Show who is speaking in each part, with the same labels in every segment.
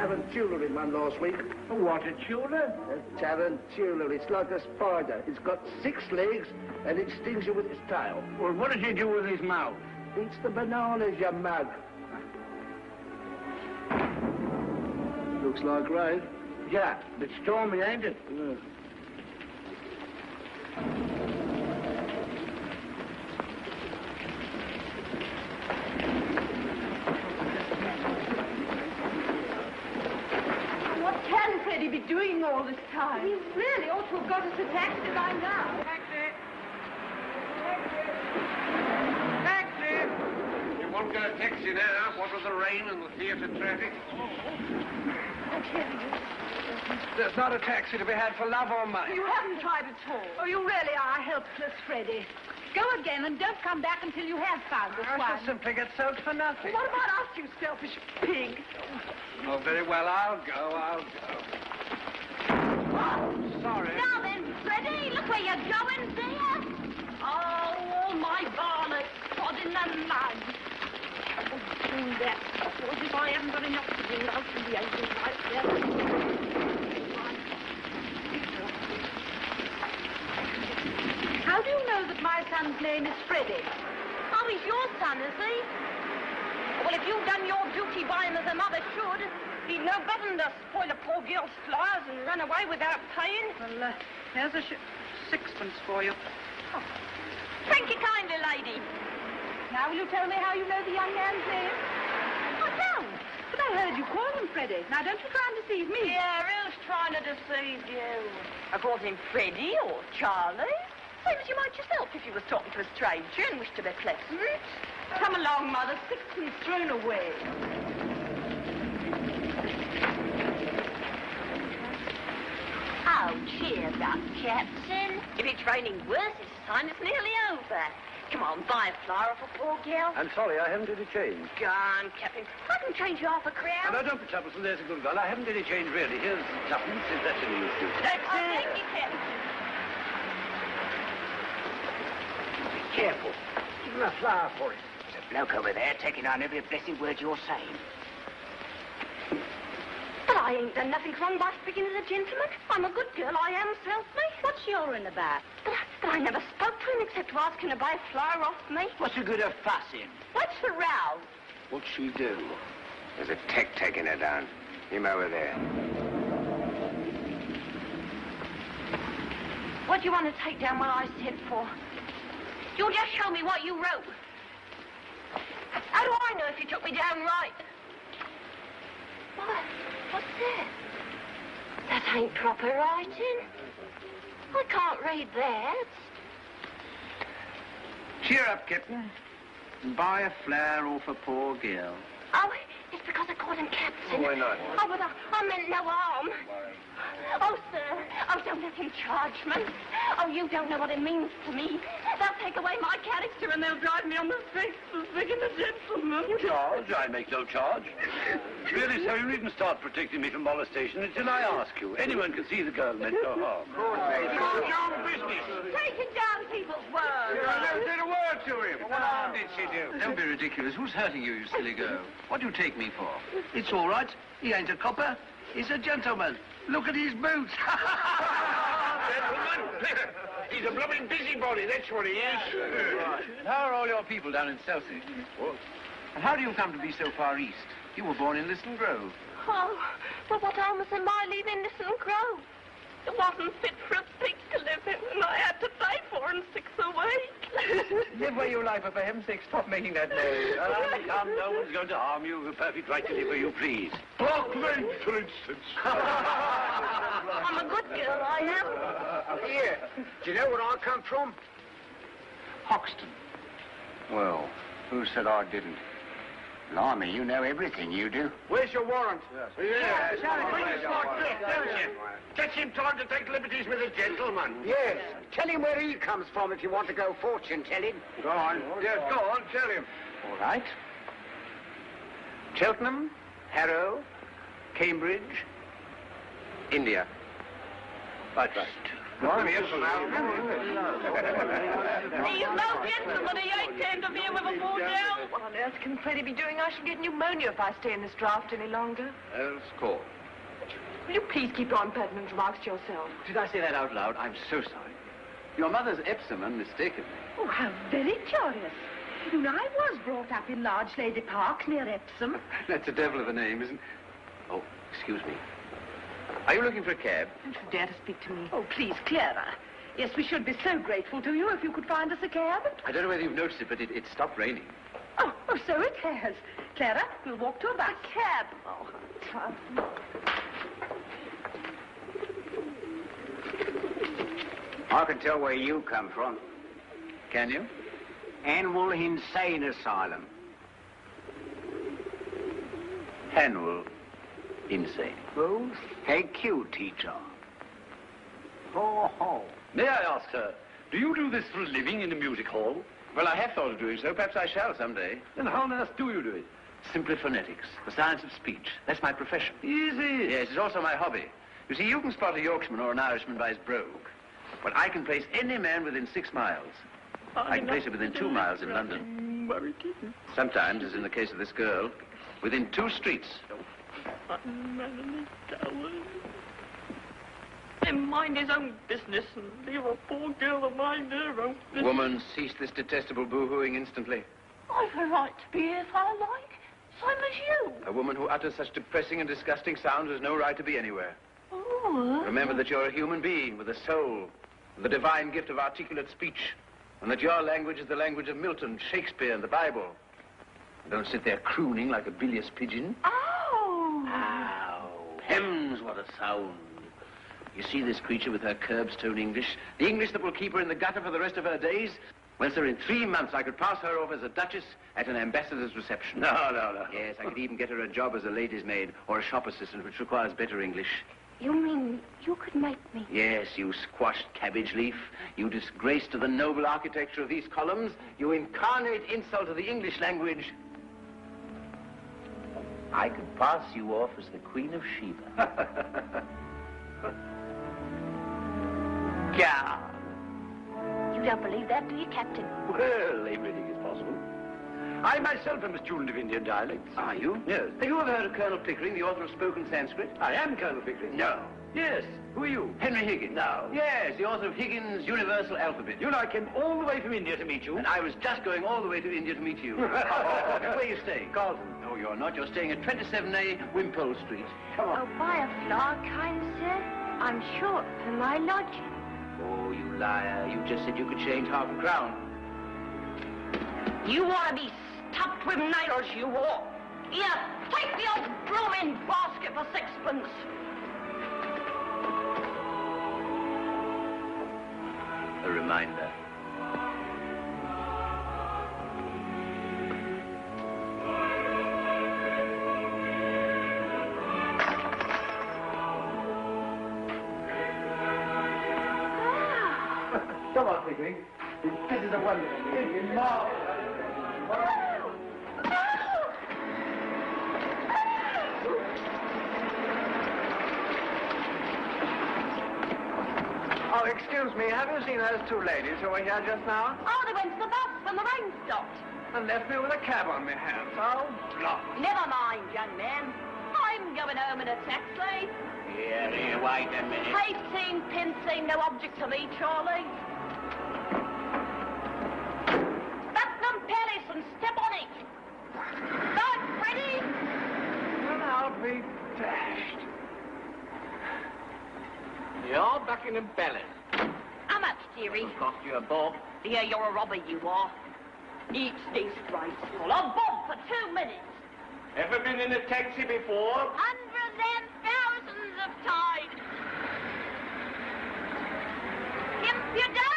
Speaker 1: tarantula in one last week.
Speaker 2: A water-tula?
Speaker 1: A tarantula. It's like a spider. It's got 6 legs and it stings you with its tail.
Speaker 2: Well, what does he do with his mouth?
Speaker 1: Eats the bananas, you mug. Looks like rain.
Speaker 2: Yeah, but stormy, ain't it?
Speaker 1: Yeah.
Speaker 3: What can Freddie be doing all this time? He really ought to have got us a taxi by now.
Speaker 4: Taxi! Taxi! You won't get a taxi now, what with the rain and the theatre traffic.
Speaker 5: There's not a taxi to be had for love or money.
Speaker 3: You haven't tried at all. Oh, you really are helpless, Freddie. Go again and don't come back until you have found us
Speaker 5: I
Speaker 3: one.
Speaker 5: shall simply get sold for nothing.
Speaker 3: What about us, you selfish pig?
Speaker 5: Oh, very well, I'll go.
Speaker 3: Oh,
Speaker 5: sorry.
Speaker 3: Now then, Freddie, look where you're going, dear. Oh, all my varnish, sod in the mud. Oh, that. As if I haven't got enough to do out in the engine right there. How do you know that my son's name is Freddie? Oh, he's your son, is he? Well, if you'd done your duty by him as a mother should, he'd no better than to spoil a poor girl's flowers and run away without paying.
Speaker 6: Well, here's a sixpence for you.
Speaker 3: Oh. Thank you kindly, lady. Now, will you tell me how you know the young man's name? I don't. But I heard you call him Freddie. Now, don't you try and deceive me. Yeah, who's trying to deceive you? I called him Freddie or Charlie. Same as you might yourself if you was talking to a stranger and wished to be pleasant. Come along, Mother. Sixpence thrown away. Oh, cheers up, Captain. If it's raining worse this time, it's nearly over. Come on, buy a flower off a poor girl.
Speaker 1: I'm sorry, I haven't any change.
Speaker 3: Go on, Captain. I can change you half a crown.
Speaker 1: No, don't be troublesome. There's a good girl. I haven't any change, really. Here's tuppence, if that's any use to you.
Speaker 3: That's it. Thank you, Captain.
Speaker 2: Careful. Give him a flower for it.
Speaker 7: There's a bloke over there taking on every blessed word you're saying.
Speaker 3: But I ain't done nothing wrong by speaking as a gentleman. I'm a good girl, I am, self me. What's your in about? But I never spoke to him except to ask him to buy a flower off me.
Speaker 7: What's the good of fussing?
Speaker 3: What's the row?
Speaker 1: What'd she do?
Speaker 4: There's a tech taking her down. Him over there.
Speaker 3: What do you want to take down what I said for? You'll just show me what you wrote. How do I know if you took me down right? What's that? That ain't proper writing. I can't read that.
Speaker 5: Cheer up, Captain. Buy a flower off a poor girl.
Speaker 3: Oh, it's because I called him Captain.
Speaker 4: Why not?
Speaker 3: Oh, but I meant no harm. Oh, sir. Oh, don't let him charge me. Oh, you don't know what it means to me. They'll take away my character and they'll drive me on the streets for speaking a gentleman.
Speaker 1: Charge? I make no charge. Really, sir, you needn't start protecting me from molestation until I ask you. Anyone can see the girl meant no harm.
Speaker 4: It's your business.
Speaker 3: Taking down people's words.
Speaker 4: I never said a word to him. What harm did she do?
Speaker 5: Don't be ridiculous. Who's hurting you, you silly girl? What do you take me for? It's all right. He ain't a copper. He's a gentleman. Look at his boots.
Speaker 4: Gentlemen, he's a blooming busybody, that's what he is.
Speaker 5: And how are all your people down in Southie?
Speaker 4: What?
Speaker 5: And how do you come to be so far east? You were born in Liston Grove.
Speaker 3: Oh, well, what harm was in my leaving Liston Grove? It wasn't fit for a pig to live in, and I had to pay 4 and 6 a week.
Speaker 5: Live where you like, but for heaven's sake, stop making that noise.
Speaker 1: Come, no one's going to harm you. You've a perfect right to live where you please.
Speaker 4: Brockman, for instance.
Speaker 3: I'm a good girl, I am.
Speaker 2: Here, do you know where I come from?
Speaker 5: Hoxton.
Speaker 7: Well, who said I didn't? Blimey, you know everything, you do.
Speaker 2: Where's your warrant?
Speaker 4: Yes. Catch him time to take liberties with a gentleman.
Speaker 2: Yes. Tell him where he comes from if you want to go fortune telling.
Speaker 4: Go on. Yes, go on, tell him.
Speaker 5: All right. Cheltenham, Harrow, Cambridge, India.
Speaker 1: Right.
Speaker 4: Go on, yes, now.
Speaker 3: You no gentleman, he ain't to interfere with a full gel.
Speaker 8: What on earth can Freddie be doing? I shall get pneumonia if I stay in this draft any longer.
Speaker 5: Else call.
Speaker 8: Will you please keep your impertinent remarks to yourself?
Speaker 5: Did I say that out loud? I'm so sorry. Your mother's Epsom unmistakably.
Speaker 3: Oh, how very curious. You know, I was brought up in Large Lady Park near Epsom.
Speaker 5: That's a devil of a name, isn't it? Oh, excuse me. Are you looking for a cab?
Speaker 8: Don't you dare to speak to me.
Speaker 3: Oh, please, Clara. Yes, we should be so grateful to you if you could find us a cab.
Speaker 5: I don't know whether you've noticed it, but it stopped raining.
Speaker 3: Oh, so it has. Clara, we'll walk to a bus. A cab. Oh,
Speaker 7: I can tell where you come from.
Speaker 5: Can you?
Speaker 7: Annual Insane Asylum.
Speaker 5: Annual insane.
Speaker 7: Oh, thank you, teacher. Ho, ho.
Speaker 1: May I ask, sir, do you do this for a living in a music hall?
Speaker 5: Well, I have thought of doing so. Perhaps I shall someday.
Speaker 1: Then how on earth do you do it?
Speaker 5: Simply phonetics, the science of speech. That's my profession.
Speaker 1: Easy.
Speaker 5: Yes, it's also my hobby. You see, you can spot a Yorkshireman or an Irishman by his brogue. But I can place any man within 6 miles. I can place him within 2 miles in London. Sometimes, as in the case of this girl, within 2 streets.
Speaker 6: And mind his own business and leave a poor girl to mind her own business.
Speaker 5: Woman, cease this detestable boo-hooing instantly.
Speaker 3: I've a right to be here if I like. Same as you.
Speaker 5: A woman who utters such depressing and disgusting sounds has no right to be anywhere.
Speaker 3: Oh.
Speaker 5: Remember that you're a human being with a soul, with the divine gift of articulate speech, and that your language is the language of Milton, Shakespeare, and the Bible. Don't sit there crooning like a bilious pigeon.
Speaker 3: Oh.
Speaker 5: Ow. Hems, what a sound. You see this creature with her curbstone English, the English that will keep her in the gutter for the rest of her days? Well, sir, in 3 months I could pass her off as a duchess at an ambassador's reception.
Speaker 1: No.
Speaker 5: Yes, I could even get her a job as a lady's maid or a shop assistant, which requires better English.
Speaker 3: You mean you could make me?
Speaker 5: Yes, you squashed cabbage leaf. You disgrace to the noble architecture of these columns. You incarnate insult to the English language. I could pass you off as the Queen of Sheba.
Speaker 3: Yeah. You don't believe that, do you, Captain?
Speaker 1: Well, everything is possible. I myself am a student of Indian dialects.
Speaker 5: Are you?
Speaker 1: Yes.
Speaker 5: Have you ever heard of Colonel Pickering, the author of Spoken Sanskrit?
Speaker 1: I am Colonel Pickering.
Speaker 5: No.
Speaker 1: Yes. Who are you?
Speaker 5: Henry Higgins.
Speaker 1: No.
Speaker 5: Yes, the author of Higgins' Universal Alphabet.
Speaker 1: You know, I came all the way from India to meet you.
Speaker 5: And I was just going all the way to India to meet you. Where are you staying?
Speaker 1: Carlton.
Speaker 5: No, you're not. You're staying at 27A Wimpole Street.
Speaker 1: Come on.
Speaker 3: Oh, by a flower, kind sir. I'm short for my lodging.
Speaker 5: Oh, you liar. You just said you could change half a crown.
Speaker 3: You want to be stuffed with nails, you walk. Here, take the old blooming basket for 6pence.
Speaker 5: A reminder.
Speaker 1: Come on, Pickering. This is a wonderful thing. It's marvelous.
Speaker 2: Oh, excuse me, have you seen those 2 ladies who were here just now?
Speaker 3: Oh, they went to the bus when the rain stopped.
Speaker 2: And left me with a cab on my hands. Oh, blah.
Speaker 3: Never mind, young man. I'm going home in a taxi.
Speaker 7: Here, wait a minute.
Speaker 3: 18 pence ain't no object to me, Charlie. Buckingham Palace and step on it. Not Freddie.
Speaker 2: Well, I'll be dashed. You're Buckingham Palace.
Speaker 3: How much, dearie?
Speaker 2: Cost you a bob.
Speaker 3: Yeah, you're a robber, you are. It's disgraceful. A bob for 2 minutes.
Speaker 2: Ever been in a taxi before?
Speaker 3: Hundreds and thousands of times. Impudence!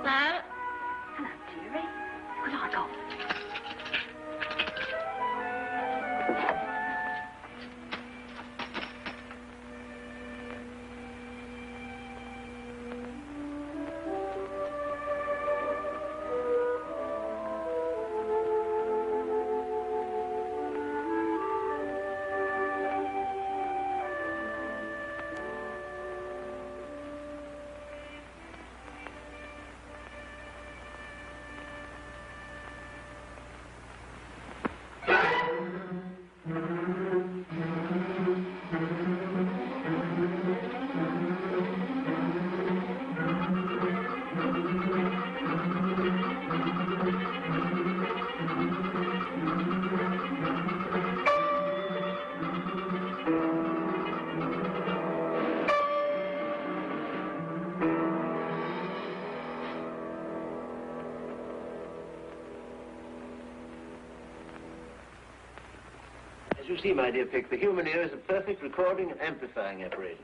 Speaker 3: Hello, dearie. Good night, off.
Speaker 5: You see, my dear Pick, the human ear is a perfect recording and amplifying apparatus.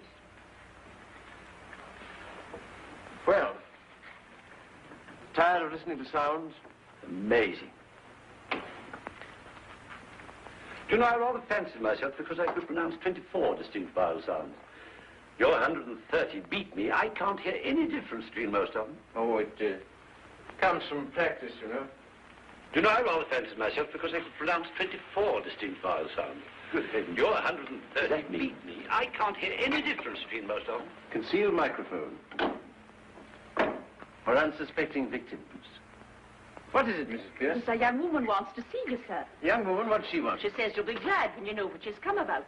Speaker 5: Well, tired of listening to sounds? Amazing.
Speaker 1: Do you know, I rather fancied myself because I could pronounce 24 distinct vowel sounds. Your 130 beat me. I can't hear any difference between most of them.
Speaker 5: Oh, it comes from practice, you know.
Speaker 1: Do you know, I rather fancied myself because I could pronounce 24 distinct vowel sounds. Good heavens, your 130 beat me. I can't hear any difference between most of them.
Speaker 5: Concealed microphone. For unsuspecting victims. What is it, Mrs. Pierce?
Speaker 3: Yes, a young woman wants to see you, sir.
Speaker 5: Young woman, what does she want?
Speaker 3: She says you'll be glad when you know what she's come about.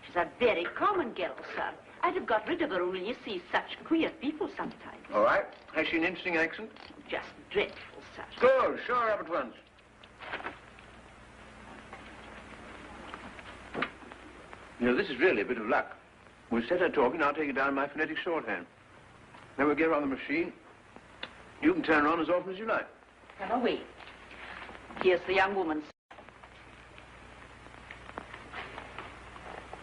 Speaker 3: She's a very common girl, sir. I'd have got rid of her only you see such queer people sometimes.
Speaker 5: All right. Has she an interesting accent?
Speaker 3: Just dreadful, sir.
Speaker 5: Good. Show her up at once. You know, this is really a bit of luck. We'll set her talking, I'll take it down in my phonetic shorthand. Then we'll get her on the machine. You can turn her on as often as you like.
Speaker 3: Come away. Here's the young woman.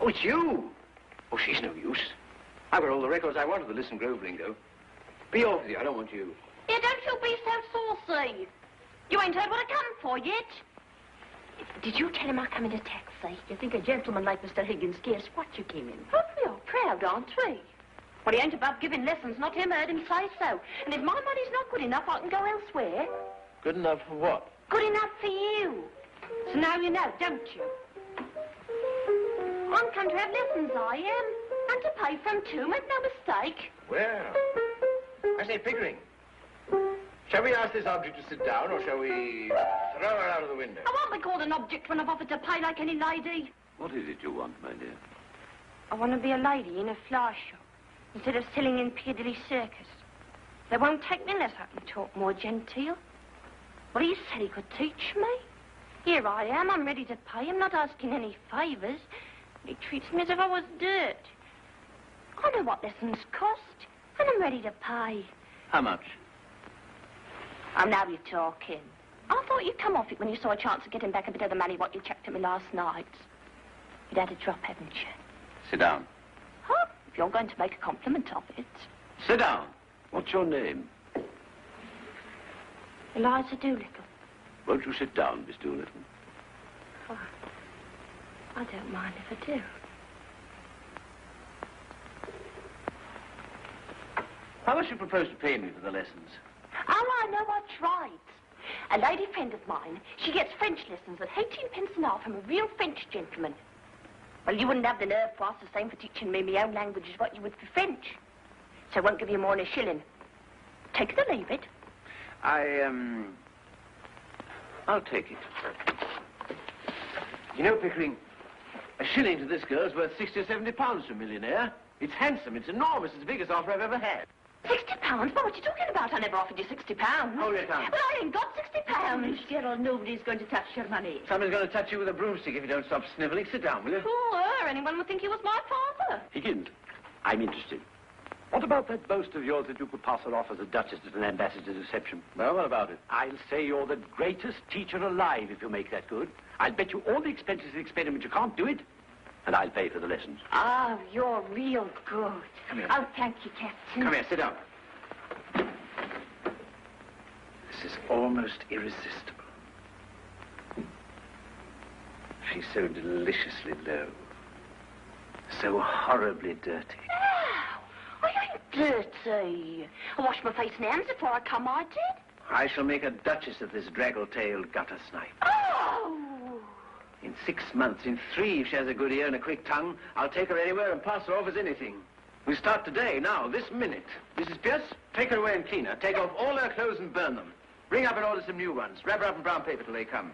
Speaker 5: Oh, it's you. Oh, she's no use. I've got all the records I want of the Listen Grove lingo. Be off with you, I don't want you.
Speaker 3: Yeah, don't you be so saucy. You ain't heard what I come for yet. Did you tell him I come in a taxi? You think a gentleman like Mr. Higgins cares what you came in? Oh, we are proud, aren't we? Well, he ain't above giving lessons, not him, heard him say so. And if my money's not good enough, I can go elsewhere.
Speaker 5: Good enough for what?
Speaker 3: Good enough for you. So now you know, don't you? I'm come to have lessons, I am. And to pay for them too, make no mistake.
Speaker 5: Well, I say, Pickering, shall we ask this object to sit down, or shall we throw her out of the window?
Speaker 3: I won't be called an object when I've offered to pay like any lady.
Speaker 1: What is it you want, my dear?
Speaker 3: I want to be a lady in a flower shop, instead of selling in Piccadilly Circus. They won't take me unless I can talk more genteel. Well, he said he could teach me. Here I am, I'm ready to pay him, not asking any favours. He treats me as if I was dirt. I know what lessons cost, and I'm ready to pay.
Speaker 5: How much?
Speaker 3: Oh, now you're talking. I thought you'd come off it when you saw a chance of getting back a bit of the money what you chucked at me last night. You'd had a drop, haven't you?
Speaker 5: Sit down.
Speaker 3: Huh? If you're going to make a compliment of it.
Speaker 5: Sit down.
Speaker 1: What's your name?
Speaker 3: Eliza Doolittle.
Speaker 1: Won't you sit down, Miss Doolittle?
Speaker 3: Oh, I don't mind if I do.
Speaker 5: How much do you propose to pay me for the lessons?
Speaker 3: Oh, I know what's right. A lady friend of mine, she gets French lessons at 18 pence an hour from a real French gentleman. Well, you wouldn't have the nerve to ask the same for teaching me my own language as what you would for French. So I won't give you more than a shilling. Take it or leave it.
Speaker 5: I'll take it. You know, Pickering, a shilling to this girl's worth 60 or 70 pounds to a millionaire. It's handsome, it's enormous, it's the biggest offer I've ever had.
Speaker 3: 60 pounds? What are you talking about? I never offered you 60 pounds.
Speaker 5: Hold your tongue.
Speaker 3: Well, I ain't got 60 pounds. Miss Gerald, nobody's going to touch your money.
Speaker 5: Someone's going to touch you with a broomstick if you don't stop sniveling. Sit down, will you?
Speaker 3: Who her? Anyone would think he was my father.
Speaker 1: Higgins, I'm interested. What about that boast of yours that you could pass her off as a duchess at an ambassador's reception?
Speaker 5: Well, what about it?
Speaker 1: I'll say you're the greatest teacher alive if you make that good. I'll bet you all the expenses of the experiment you can't do it, and I'll pay for the lessons.
Speaker 3: Oh, you're real good.
Speaker 5: Come here.
Speaker 3: Oh, thank you, Captain.
Speaker 5: Come here, sit down. This is almost irresistible. She's so deliciously low. So horribly dirty.
Speaker 3: No, I ain't dirty. I washed my face and hands before I come, I did.
Speaker 5: I shall make a duchess of this draggle-tailed gutter snipe.
Speaker 3: Oh!
Speaker 5: In 6 months, in 3, if she has a good ear and a quick tongue, I'll take her anywhere and pass her off as anything. We start today, now, this minute. Mrs. Pierce, take her away and clean her. Take off all her clothes and burn them. Ring up and order some new ones. Wrap her up in brown paper till they come.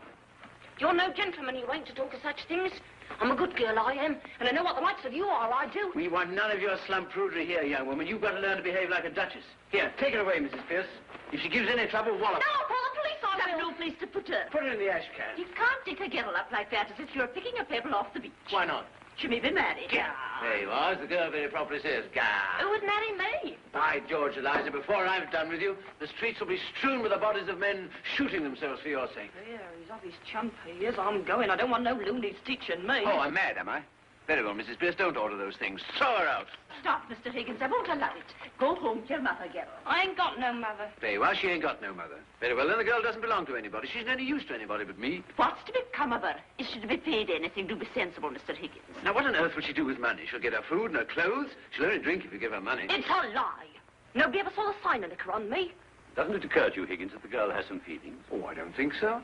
Speaker 3: You're no gentleman, you ain't, to talk of such things. I'm a good girl, I am. And I know what the likes of you are, I do.
Speaker 5: We want none of your slum prudery here, young woman. You've got to learn to behave like a duchess. Here, take her away, Mrs. Pierce. If she gives any trouble, wallop.
Speaker 3: No, call the police, I have no place to put her.
Speaker 5: Put her in the ash can.
Speaker 3: You can't dig a girl up like that as if you were picking a pebble off the beach.
Speaker 5: Why not?
Speaker 3: She may be married.
Speaker 5: Gah! There you are, as the girl very properly says. Gah!
Speaker 3: Who would marry me?
Speaker 5: By George, Eliza, before I've done with you, the streets will be strewn with the bodies of men shooting themselves for your sake.
Speaker 6: Yeah, he's off his chump. He is. I'm going. I don't want no loonies teaching me.
Speaker 5: Oh, I'm mad, am I? Very well, Mrs. Pierce, don't order those things. Throw her out.
Speaker 3: Stop, Mr. Higgins. I won't allow it. Go home to your mother, girl.
Speaker 6: I ain't got no mother.
Speaker 5: There you are, she ain't got no mother. Very well, then the girl doesn't belong to anybody. She's any use to anybody but me.
Speaker 3: What's to become of her? Is she to be paid anything? Do be sensible, Mr. Higgins.
Speaker 5: Now, what on earth will she do with money? She'll get her food and her clothes. She'll only drink if you give her money.
Speaker 3: It's a lie. Nobody ever saw a sign of liquor on me.
Speaker 1: Doesn't it occur to you, Higgins, that the girl has some feelings?
Speaker 5: Oh, I don't think so.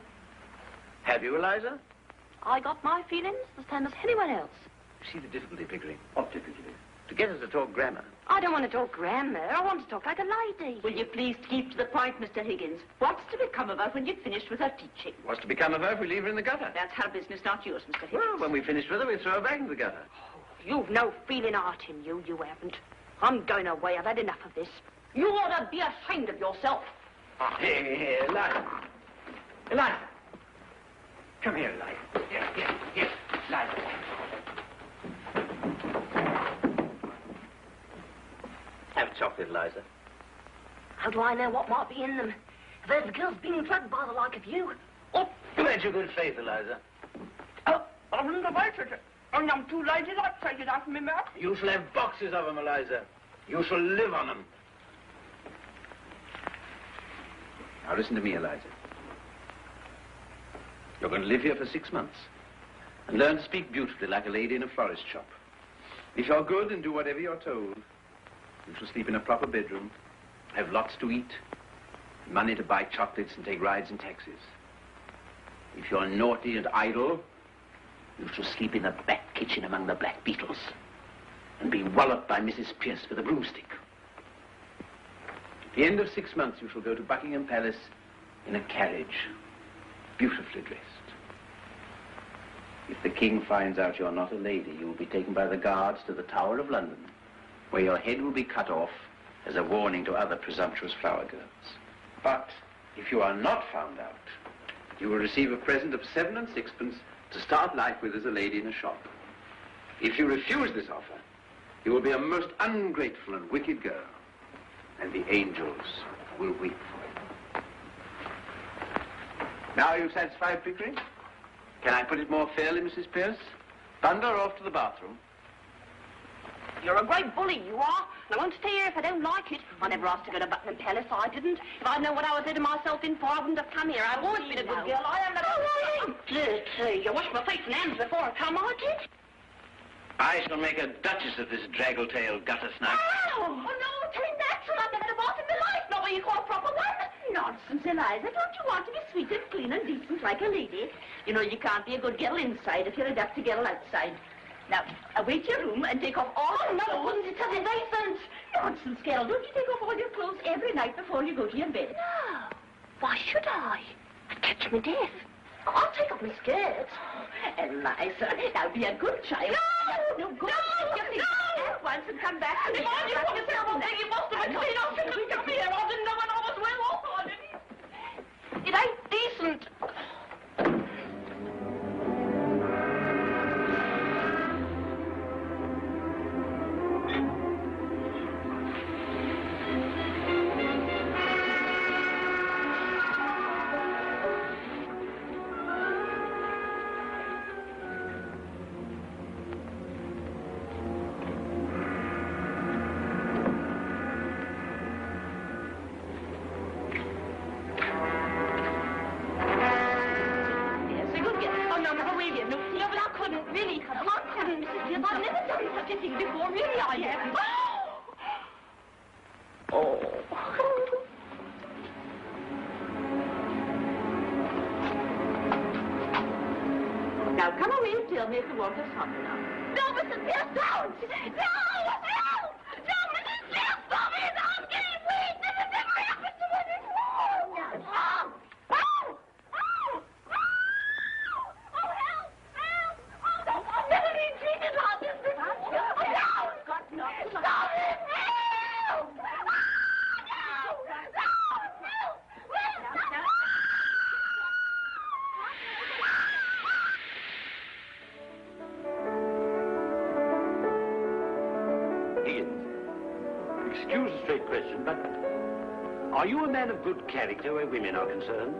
Speaker 5: Have you, Eliza?
Speaker 3: I got my feelings the same as anyone else.
Speaker 5: See the difficulty, Pickering?
Speaker 1: What difficulty?
Speaker 5: To get her to talk grammar.
Speaker 3: I don't want to talk grammar. I want to talk like a lady. Will you please keep to the point, Mr. Higgins? What's to become of her when you've finished with her teaching?
Speaker 5: What's to become of her if we leave her in the gutter?
Speaker 3: That's her business, not yours, Mr. Higgins.
Speaker 5: Well, when we've finished with her, we throw her back in the gutter.
Speaker 3: You've no feeling art in you, you haven't. I'm going away. I've had enough of this. You ought to be ashamed of yourself.
Speaker 5: Here, Eliza. Eliza. Come here, Eliza. Here, Eliza. Have chocolate, Eliza.
Speaker 3: How do I know what might be in them? If there's girls being drugged by the like of you. Oh,
Speaker 5: Where's your good faith, Eliza?
Speaker 6: Oh, I wouldn't have waited. Only I'm too lazy to take it out of my mouth.
Speaker 5: You shall have boxes of them, Eliza. You shall live on them. Now listen to me, Eliza. You're going to live here for 6 months and learn to speak beautifully like a lady in a florist shop. If you're good and do whatever you're told, you shall sleep in a proper bedroom, have lots to eat, money to buy chocolates and take rides in taxis. If you're naughty and idle, you shall sleep in the back kitchen among the black beetles and be walloped by Mrs. Pierce with a broomstick. At the end of 6 months, you shall go to Buckingham Palace in a carriage, beautifully dressed. If the king finds out you're not a lady, you will be taken by the guards to the Tower of London, where your head will be cut off as a warning to other presumptuous flower girls. But if you are not found out, you will receive a present of 7 and 6pence to start life with as a lady in a shop. If you refuse this offer, you will be a most ungrateful and wicked girl, and the angels will weep for you. Now are you satisfied, Pickering? Can I put it more fairly, Mrs. Pierce? Thunder off to the bathroom.
Speaker 3: You're a great bully, you are. And I won't stay here if I don't like it. I never asked to go to Buckingham Palace, I didn't. If I'd known what I was letting myself in for, I wouldn't have come here. I've always been a good girl. I am never... Oh, dirty. I washed my face and hands before I come, I did.
Speaker 5: I shall make a duchess of this draggle-tailed gutter snipe.
Speaker 3: Oh, no, turn natural. I've never had a bath in my life. Not what you call a proper one. Nonsense, Eliza. Don't you want to be sweet and clean and decent like a lady? You know you can't be a good girl inside if you're a dirty girl outside. Now, await your room and take off all your clothes. It's a license. Nonsense, girl. Don't you take off all your clothes every night before you go to your bed? No. Why should I? I'd catch me death. I'll take off my skirt. Eliza, now be a good child. No, go. No! At once and come back. If I knew what a terrible thing it was to be clean off, you couldn't come here. I didn't know when I was well off. It ain't decent. Now, come away and tell me if the water's hot enough. No, Mrs. Pierce, don't! No! No! No, Mrs. Pierce, stop it! I'm getting weak! This has never happened to me before! Oh! Oh! Oh! Oh, help! Help! Oh, I've never been treated like this before! Oh, no! Stop it! Help! No! No! Help!
Speaker 1: excuse a straight question, but are you a man of good character where women are concerned?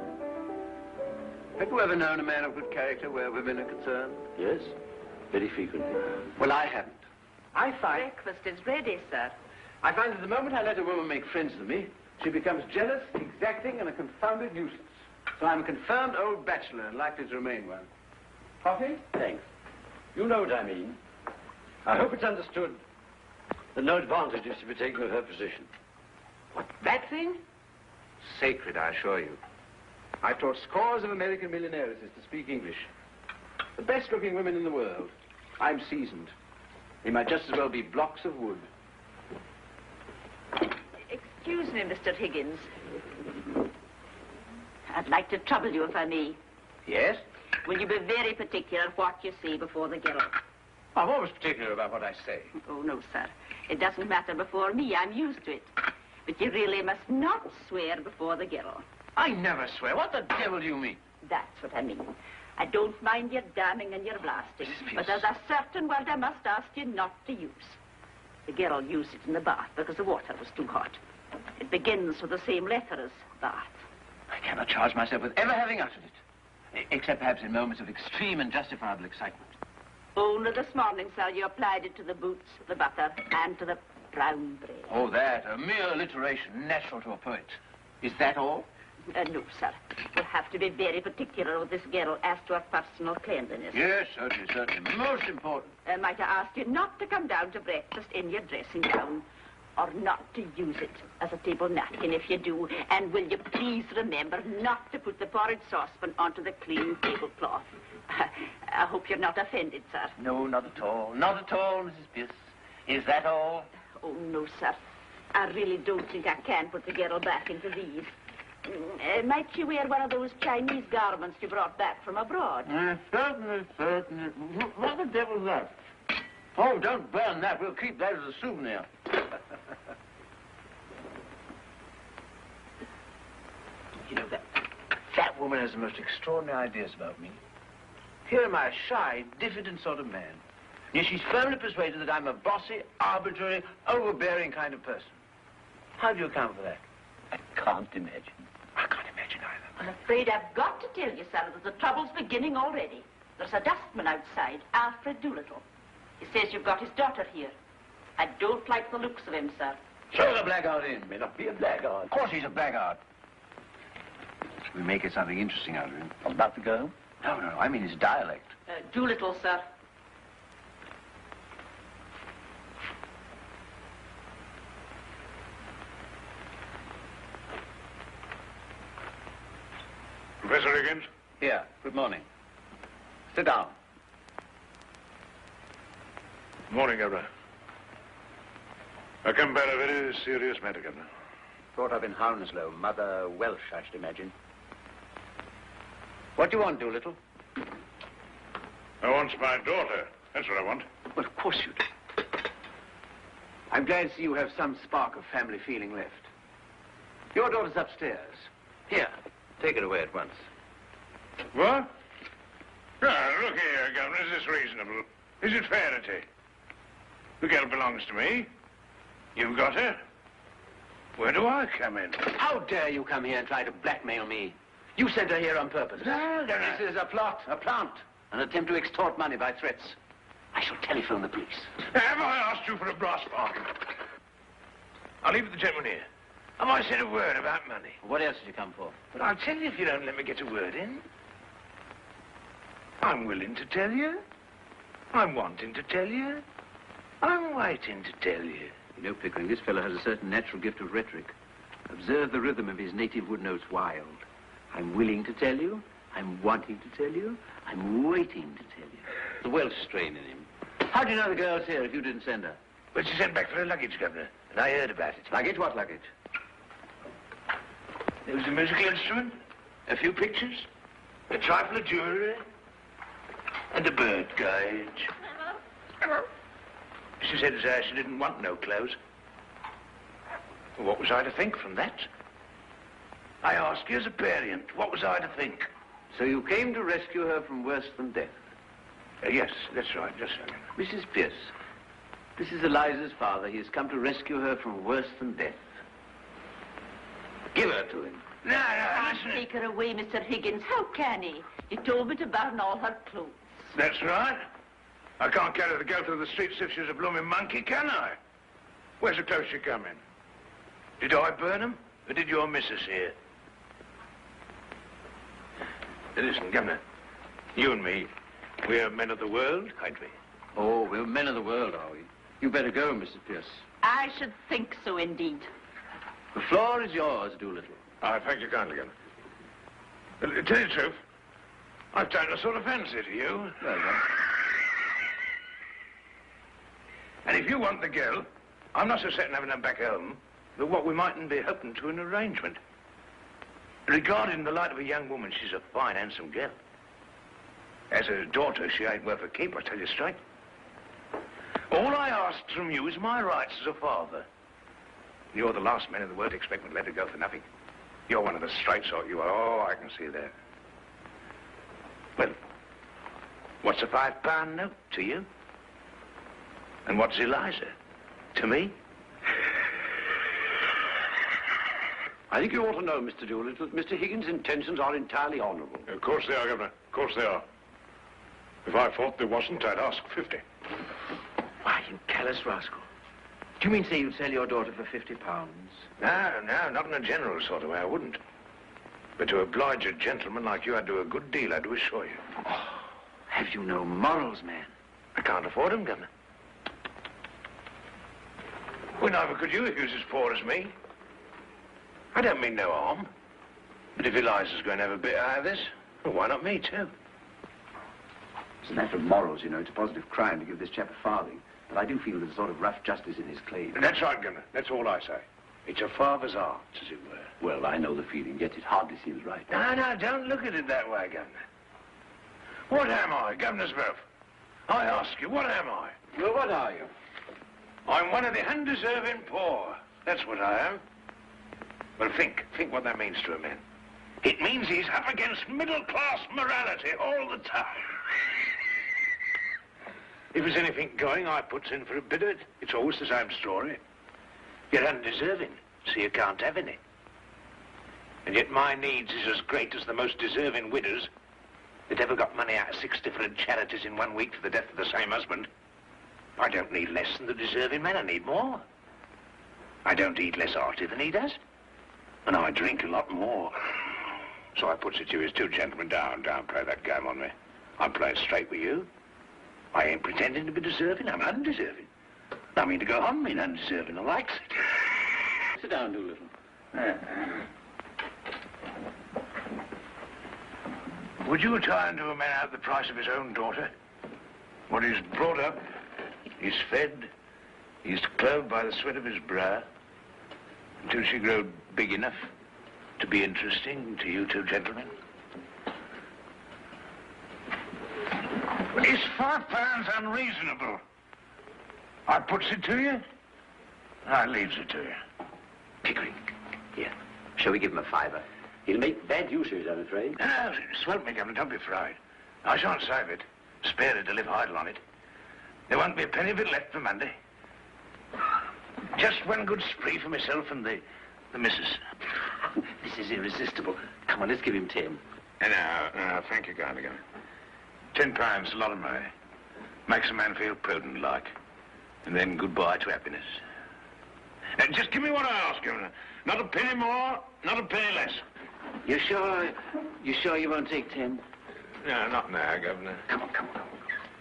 Speaker 5: Have you ever known a man of good character where women are concerned?
Speaker 1: Yes, very frequently.
Speaker 5: Well, I haven't. I find
Speaker 3: Breakfast is ready, sir.
Speaker 5: that the moment I let a woman make friends with me, she becomes jealous, exacting, and a confounded nuisance. So I'm a confirmed old bachelor and likely to remain one. Coffee?
Speaker 1: Thanks. You know what I mean. I hope it's understood that no advantage is to be taken of her position.
Speaker 5: What, that thing? Sacred, I assure you. I've taught scores of American millionaires to speak English. The best-looking women in the world. I'm seasoned. They might just as well be blocks of wood.
Speaker 3: Excuse me, Mr. Higgins. I'd like to trouble you if I may.
Speaker 5: Yes?
Speaker 3: Will you be very particular what you say before the girl?
Speaker 5: I'm always particular about what I say.
Speaker 3: Oh, no, sir. It doesn't matter before me. I'm used to it. But you really must not swear before the girl.
Speaker 5: I never swear. What the devil do you mean?
Speaker 3: That's what I mean. I don't mind your damning and your blasting, but there's a certain word I must ask you not to use. The girl used it in the bath because the water was too hot. It begins with the same letter as bath.
Speaker 5: I cannot charge myself with ever having uttered it. Except perhaps in moments of extreme and justifiable excitement.
Speaker 3: Only this morning, sir, you applied it to the boots, the butter, and to the brown bread.
Speaker 5: Oh, that, a mere alliteration natural to a poet. Is that all?
Speaker 3: No, sir. We'll have to be very particular with this girl as to her personal cleanliness.
Speaker 5: Yes, certainly, certainly. Most important.
Speaker 3: Might I ask you not to come down to breakfast in your dressing gown, or not to use it as a table napkin if you do, and will you please remember not to put the porridge saucepan onto the clean tablecloth. I hope you're not offended, sir.
Speaker 5: No, not at all. Not at all, Mrs. Pierce. Is that all?
Speaker 3: Oh, no, sir. I really don't think I can put the girl back into these. Might she wear one of those Chinese garments you brought back from abroad?
Speaker 5: Certainly, certainly. What the devil's that? Oh, don't burn that. We'll keep that as a souvenir. You know, that woman has the most extraordinary ideas about me. Here am I, a shy, diffident sort of man. Yet she's firmly persuaded that I'm a bossy, arbitrary, overbearing kind of person. How do you account for that?
Speaker 1: I can't imagine.
Speaker 5: I can't imagine either.
Speaker 3: I'm afraid I've got to tell you, sir, that the trouble's beginning already. There's a dustman outside, Alfred Doolittle. He says you've got his daughter here. I don't like the looks of him, sir.
Speaker 5: Throw the blackguard in.
Speaker 1: May not be a blackguard.
Speaker 5: Of course he's a blackguard. We may get something interesting out of him.
Speaker 1: About the girl?
Speaker 5: No, I mean his dialect.
Speaker 3: Doolittle, sir.
Speaker 4: Professor Higgins?
Speaker 5: Here, good morning. Sit down.
Speaker 4: Morning, Governor. I come about a very serious matter, Governor.
Speaker 5: Brought up in Hounslow, Mother Welsh, I should imagine. What do you want, Doolittle?
Speaker 4: I want my daughter. That's what I want.
Speaker 5: Well, of course you do. I'm glad to see you have some spark of family feeling left. Your daughter's upstairs. Here, take it away at once.
Speaker 4: What? Now, look here, Governor. Is this reasonable? Is it fair to take? The girl belongs to me. You've got her. Where do I come in?
Speaker 5: How dare you come here and try to blackmail me? You sent her here on purpose.
Speaker 4: No.
Speaker 5: This is a plot, a plant, an attempt to extort money by threats. I shall telephone the police.
Speaker 4: Have I asked you for a brass bargain? I'll leave it to the gentleman here. Have I said a word about money?
Speaker 5: What else did you come for?
Speaker 4: But I'll tell you if you don't let me get a word in. I'm willing to tell you. I'm wanting to tell you. I'm waiting to tell you.
Speaker 5: You know, Pickering, this fellow has a certain natural gift of rhetoric. Observe the rhythm of his native wood notes wild. I'm willing to tell you. I'm wanting to tell you. I'm waiting to tell you.
Speaker 1: The Welsh strain in him.
Speaker 5: How do you know the girl's here if you didn't send her?
Speaker 4: Well, she sent back for her luggage, Governor, and I heard about it.
Speaker 5: Luggage? What luggage?
Speaker 4: There was a musical instrument, a few pictures, a trifle of jewelry, and a bird cage. She said she didn't want no clothes. Well, what was I to think from that? I ask you as a parent, what was I to think?
Speaker 5: So you came to rescue her from worse than death?
Speaker 4: Yes, that's right, just so.
Speaker 5: Mrs. Pierce, This is Eliza's father. He has come to rescue her from worse than death. Give her to him.
Speaker 4: No,
Speaker 3: Can't
Speaker 4: listen.
Speaker 3: take her away, Mr. Higgins. How can he? He told me to burn all her clothes.
Speaker 4: That's right. I can't carry the girl through the streets if she's a blooming monkey, can I? Where's the clothes she come in? Did I burn them, or did your missus here? Listen, Governor, you and me, we're men of the world, ain't we?
Speaker 5: Oh, we're men of the world, are we? You better go, Mrs. Pierce.
Speaker 3: I should think so, indeed.
Speaker 5: The floor is yours, Doolittle.
Speaker 4: I thank you kindly, Governor. Tell you the truth, I've taken a sort of fancy to you.
Speaker 5: Well done.
Speaker 4: And if you want the girl, I'm not so certain having her back home, but what we mightn't be hoping to an arrangement. Regarded in the light of a young woman, she's a fine, handsome girl. As a daughter, she ain't worth a keep, I tell you straight. All I ask from you is my rights as a father. You're the last man in the world to expect me to let her go for nothing. You're one of the straight sort, you are. Oh, I can see that. Well, what's a £5 note to you? And what's Eliza to me?
Speaker 1: I think you ought to know, Mr. Doolittle, that Mr. Higgins' intentions are entirely honourable.
Speaker 4: Of course they are, Governor. Of course they are. If I thought there wasn't, I'd ask 50.
Speaker 5: Why, you callous rascal. Do you mean to say you'd sell your daughter for £50?
Speaker 4: No, not in a general sort of way, I wouldn't. But to oblige a gentleman like you, I'd do a good deal, I do assure you.
Speaker 5: Oh, have you no morals, man?
Speaker 4: I can't afford them, Governor. Well, neither could you if you was as poor as me. I don't mean no harm. But if Eliza's going to have a bit out of this, well, why not me, too?
Speaker 5: It's a matter of morals, you know. It's a positive crime to give this chap a farthing. But I do feel there's a sort of rough justice in his claim.
Speaker 4: That's right, Governor. That's all I say. It's a father's art, as it were.
Speaker 1: Well, I know the feeling, yet it hardly seems right.
Speaker 4: No, don't look at it that way, Governor. What am I, Governor's Murph? I ask you, what am I?
Speaker 1: Well, what are you?
Speaker 4: I'm one of the undeserving poor. That's what I am. Well, think what that means to a man. It means he's up against middle-class morality all the time. If there's anything going, I puts in for a bit of it. It's always the same story. You're undeserving, so you can't have any. And yet my needs is as great as the most deserving widows that ever got money out of 6 different charities in 1 week for the death of the same husband. I don't need less than the deserving man, I need more. I don't eat less hearty than he does. And I drink a lot more. So I puts it to you as two gentlemen, don't play that game on me. I'm playing straight with you. I ain't pretending to be deserving, I'm undeserving. I mean to go on being undeserving, I likes it.
Speaker 5: Sit down, Doolittle.
Speaker 4: Would you try and do a man out the price of his own daughter? What he's brought up, he's fed, he's clothed by the sweat of his brow, until she grow big enough to be interesting to you two gentlemen? Is £5 unreasonable? I puts it to you, I leaves it to you.
Speaker 5: Pickering. Here. Shall we give him a £5?
Speaker 1: He'll make bad use of it, I'm afraid.
Speaker 4: No, swelp me, Governor, don't be afraid. I shan't save it. Spare it to live idle on it. There won't be a penny of it left for Monday. Just one good spree for myself and the missus.
Speaker 5: This is irresistible. Come on, let's give him 10.
Speaker 4: No, thank you kindly, Governor. £10 a lot of money. Makes a man feel prudent like. And then goodbye to happiness. Just give me what I ask, Governor. Not a penny more, not a penny less.
Speaker 5: You sure you won't take 10?
Speaker 4: No, not now, Governor.
Speaker 5: Come on.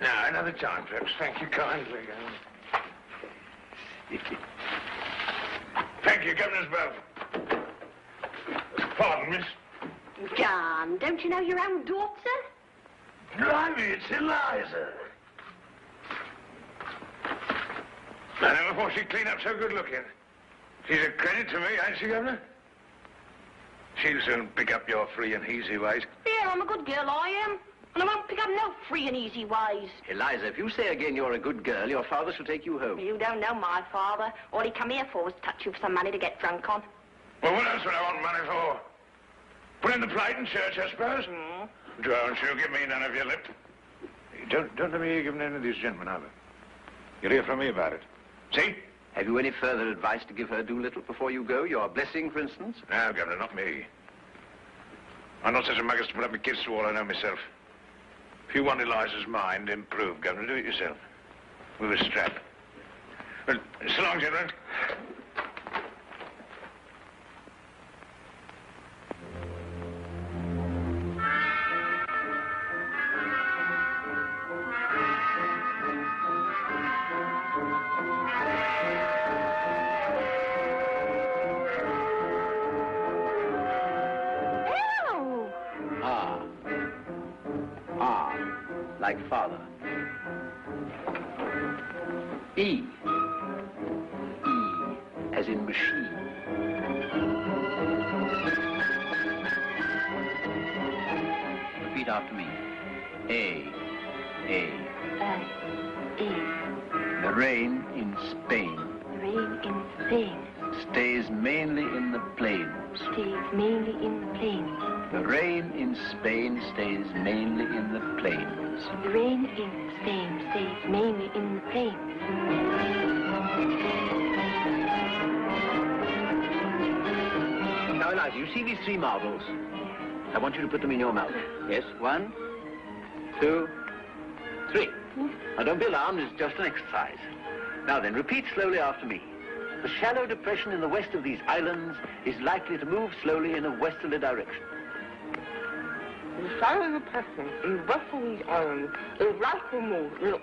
Speaker 4: No, another time, perhaps. Thank you kindly, Governor. Thank you, Governor's Both. Pardon, miss.
Speaker 3: John, don't you know your own daughter?
Speaker 4: Blimey, it's Eliza. I never thought she'd clean up so good looking. She's a credit to me, ain't she, Governor? She'll soon pick up your free and easy ways.
Speaker 3: Yeah, I'm a good girl, I am. And I won't pick up no free and easy ways.
Speaker 5: Eliza, if you say again you're a good girl, your father shall take you home.
Speaker 3: You don't know my father. All he come here for was to touch you for some money to get drunk on.
Speaker 4: Well, what else would I want money for? Put in the plate in church, I suppose. Don't you give me none of your lip. Don't let me hear you giving any of these gentlemen either. You'll hear from me about it. See?
Speaker 5: Have you any further advice to give her, Doolittle, before you go? Your blessing, for instance?
Speaker 4: No, Governor, not me. I'm not such a mug as to put up my kids to all I know myself. If you want Eliza's mind improved, Governor, do it yourself. With a strap. Well, so long, gentlemen.
Speaker 5: Like father. E. As in machine. Repeat after me. A.
Speaker 3: E.
Speaker 5: The rain in Spain.
Speaker 3: Rain in Spain.
Speaker 5: Stays mainly in the plains.
Speaker 3: Stays mainly in the plains.
Speaker 5: The rain in Spain stays mainly in the plains.
Speaker 3: The rain in Spain stays mainly in the plains.
Speaker 5: Now, Eliza, you see these three marbles? I want you to put them in your mouth. Yes, 1, 2, 3. Now, don't be alarmed, it's just an exercise. Now then, repeat slowly after me. The shallow depression in the west of these islands is likely to move slowly in a westerly direction.
Speaker 6: The shallow depression in the west of these islands is likely to move. Look.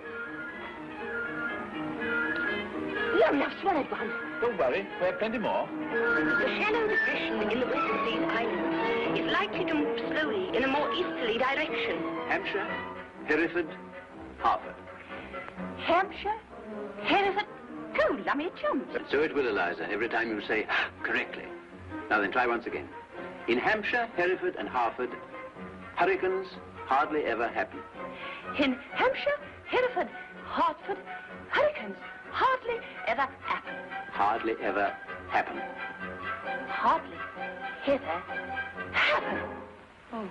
Speaker 3: Yum, I've swallowed one.
Speaker 5: Don't worry, we have plenty more.
Speaker 3: The shallow depression in the west of these islands is likely to move slowly in a more easterly direction.
Speaker 5: Hampshire, Hereford, Harford.
Speaker 3: Hampshire, Hereford, go, lummy chums.
Speaker 5: So it will, Eliza, every time you say correctly. Now then, try once again. In Hampshire, Hereford, and Harford, hurricanes hardly ever happen.
Speaker 3: In Hampshire, Hereford, Hartford, hurricanes hardly ever happen.
Speaker 5: Hardly ever happen.
Speaker 3: Hardly ever happen. Oh.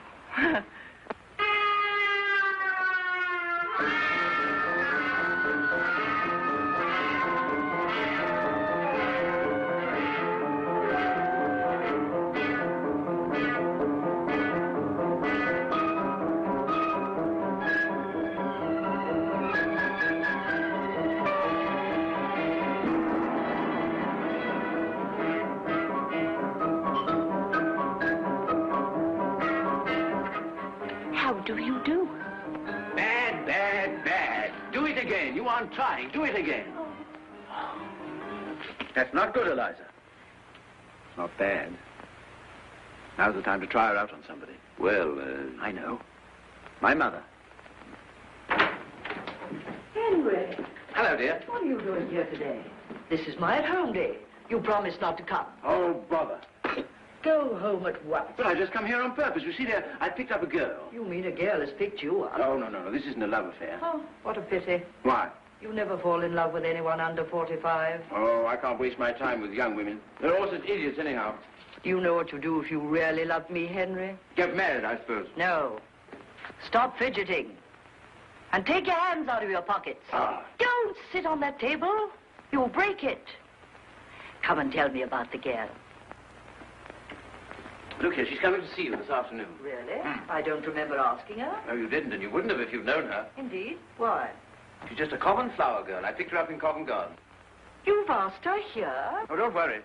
Speaker 5: You aren't trying. Do it again. That's not good, Eliza. It's not bad. Now's the time to try her out on somebody. Well, I know. My mother.
Speaker 9: Henry.
Speaker 5: Hello, dear.
Speaker 9: What are you doing here today? This is my at-home day. You promised not to come.
Speaker 5: Oh, bother.
Speaker 9: Go home at once.
Speaker 5: But I just come here on purpose. You see, dear, I picked up a girl.
Speaker 9: You mean a girl has picked you up?
Speaker 5: Oh, no. This isn't a love affair.
Speaker 9: Oh, what a pity.
Speaker 5: Why?
Speaker 9: You never fall in love with anyone under 45.
Speaker 5: Oh, I can't waste my time with young women. They're all such idiots anyhow.
Speaker 9: Do you know what to do if you really love me, Henry?
Speaker 5: Get married, I suppose.
Speaker 9: No. Stop fidgeting. And take your hands out of your pockets.
Speaker 5: Ah.
Speaker 9: Don't sit on that table. You'll break it. Come and tell me about the girl.
Speaker 5: Look here, she's coming to see you this afternoon.
Speaker 9: Really? I don't remember asking her.
Speaker 5: No, you didn't, and you wouldn't have if you'd known her.
Speaker 9: Indeed? Why?
Speaker 5: She's just a common flower girl. I picked her up in Covent Garden.
Speaker 9: You've asked her here?
Speaker 5: Oh, don't worry.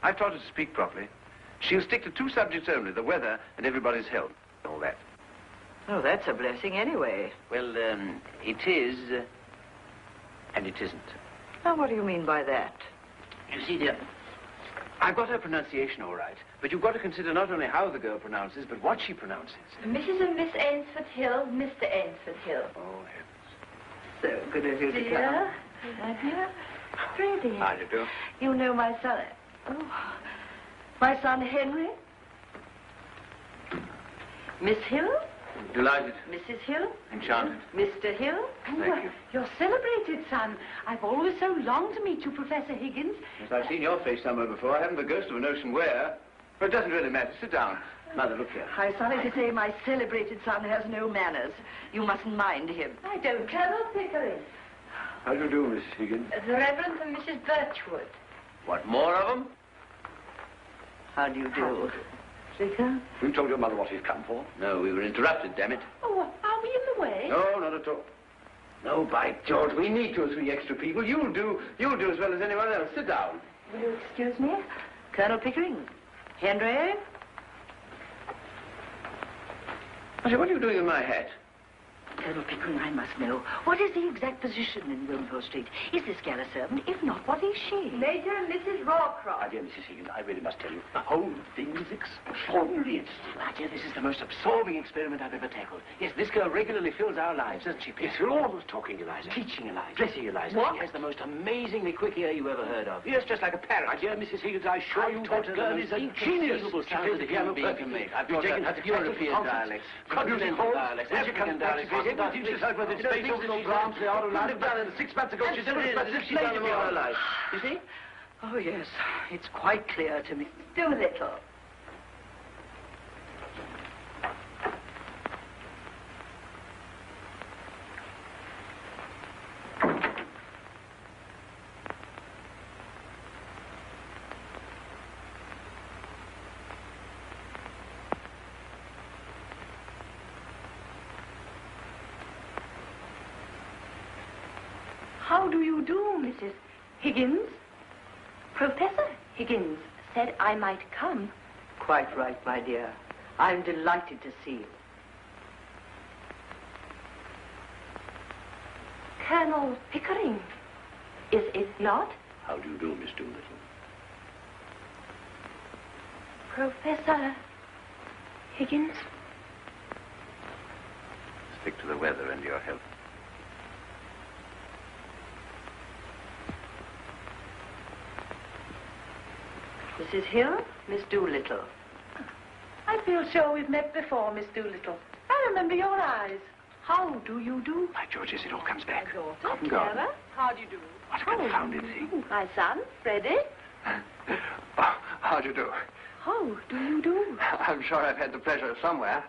Speaker 5: I've taught her to speak properly. She'll stick to 2 subjects only, the weather and everybody's health. All that.
Speaker 9: Oh, that's a blessing anyway.
Speaker 5: Well, it is, and it isn't.
Speaker 9: Now, what do you mean by that?
Speaker 5: You see, dear, I've got her pronunciation all right, but you've got to consider not only how the girl pronounces, but what she pronounces.
Speaker 3: Mrs. and Miss Ainsford Hill, Mr. Ainsford Hill.
Speaker 5: Oh, heavens.
Speaker 9: So good of you to come.
Speaker 3: Dear. Freddie.
Speaker 5: How do you do?
Speaker 3: You know my son. Oh, my son Henry. Miss Hill.
Speaker 5: Delighted.
Speaker 3: Mrs. Hill.
Speaker 5: Enchanted.
Speaker 3: Mr. Hill.
Speaker 5: Thank you.
Speaker 3: Your celebrated son. I've always so longed to meet you, Professor Higgins.
Speaker 5: Yes, I've seen your face somewhere before. I haven't the ghost of a notion where. But it doesn't really matter. Sit down. Mother, look here.
Speaker 9: I'm sorry to say my celebrated son has no manners. You mustn't mind him.
Speaker 3: I don't, Colonel Pickering.
Speaker 1: How do you do, Miss Higgins?
Speaker 3: The Reverend and Mrs. Birchwood.
Speaker 5: What, more of them? How do you do?
Speaker 9: Rika?
Speaker 1: You told your mother what he's come for?
Speaker 5: No, we were interrupted, damn it.
Speaker 3: Oh, are we in the way?
Speaker 5: No, not at all. No, by George, we need 2 or 3 extra people. You'll do as well as anyone else. Sit down.
Speaker 9: Will you excuse me? Colonel Pickering. Henry?
Speaker 5: I say, what are you doing in my hat?
Speaker 9: Colonel Pickering, I must know. What is the exact position in Wilfrid Street? Is this gal a servant? If not, what is she?
Speaker 3: Major and Mrs. Rawcroft.
Speaker 1: My dear Mrs. Higgins, I really must tell you, the whole thing is extraordinary. It's...
Speaker 5: My dear, this is the most absorbing experiment I've ever tackled. Yes, this girl regularly fills our lives, doesn't she, Pete?
Speaker 1: Yes, you're almost talking, Eliza.
Speaker 5: Teaching Eliza.
Speaker 1: Dressing Eliza.
Speaker 5: What? She has the most amazingly quick ear you ever heard of. Yes, just like a parrot.
Speaker 1: My dear Mrs. Higgins, I assure you that girl is a genius.
Speaker 5: She plays the piano perfectly. I've taught her European dialects, continental dialects, African dialects,
Speaker 1: with its facial grams, they are alive. Done in 6 months ago. She's never as if she's done them all her life.
Speaker 9: You see? Oh, yes. It's quite clear to me. Doolittle. How do you do, Mrs. Higgins? Professor Higgins said I might come. Quite right, my dear. I'm delighted to see you. Colonel Pickering, is it not?
Speaker 1: How do you do, Miss Doolittle?
Speaker 3: Professor Higgins?
Speaker 5: Stick to the weather and your health.
Speaker 9: Mrs. Hill, Miss Doolittle.
Speaker 3: I feel sure we've met before, Miss Doolittle. I remember your eyes. How do you do?
Speaker 1: By George, yes, it all comes back.
Speaker 3: Daughter,
Speaker 1: Cotton
Speaker 3: Clara,
Speaker 1: garden.
Speaker 3: how do you do?
Speaker 1: What a confounded thing.
Speaker 3: My son, Freddie.
Speaker 7: Oh, how do you do?
Speaker 3: How do you do?
Speaker 7: I'm sure I've had the pleasure somewhere.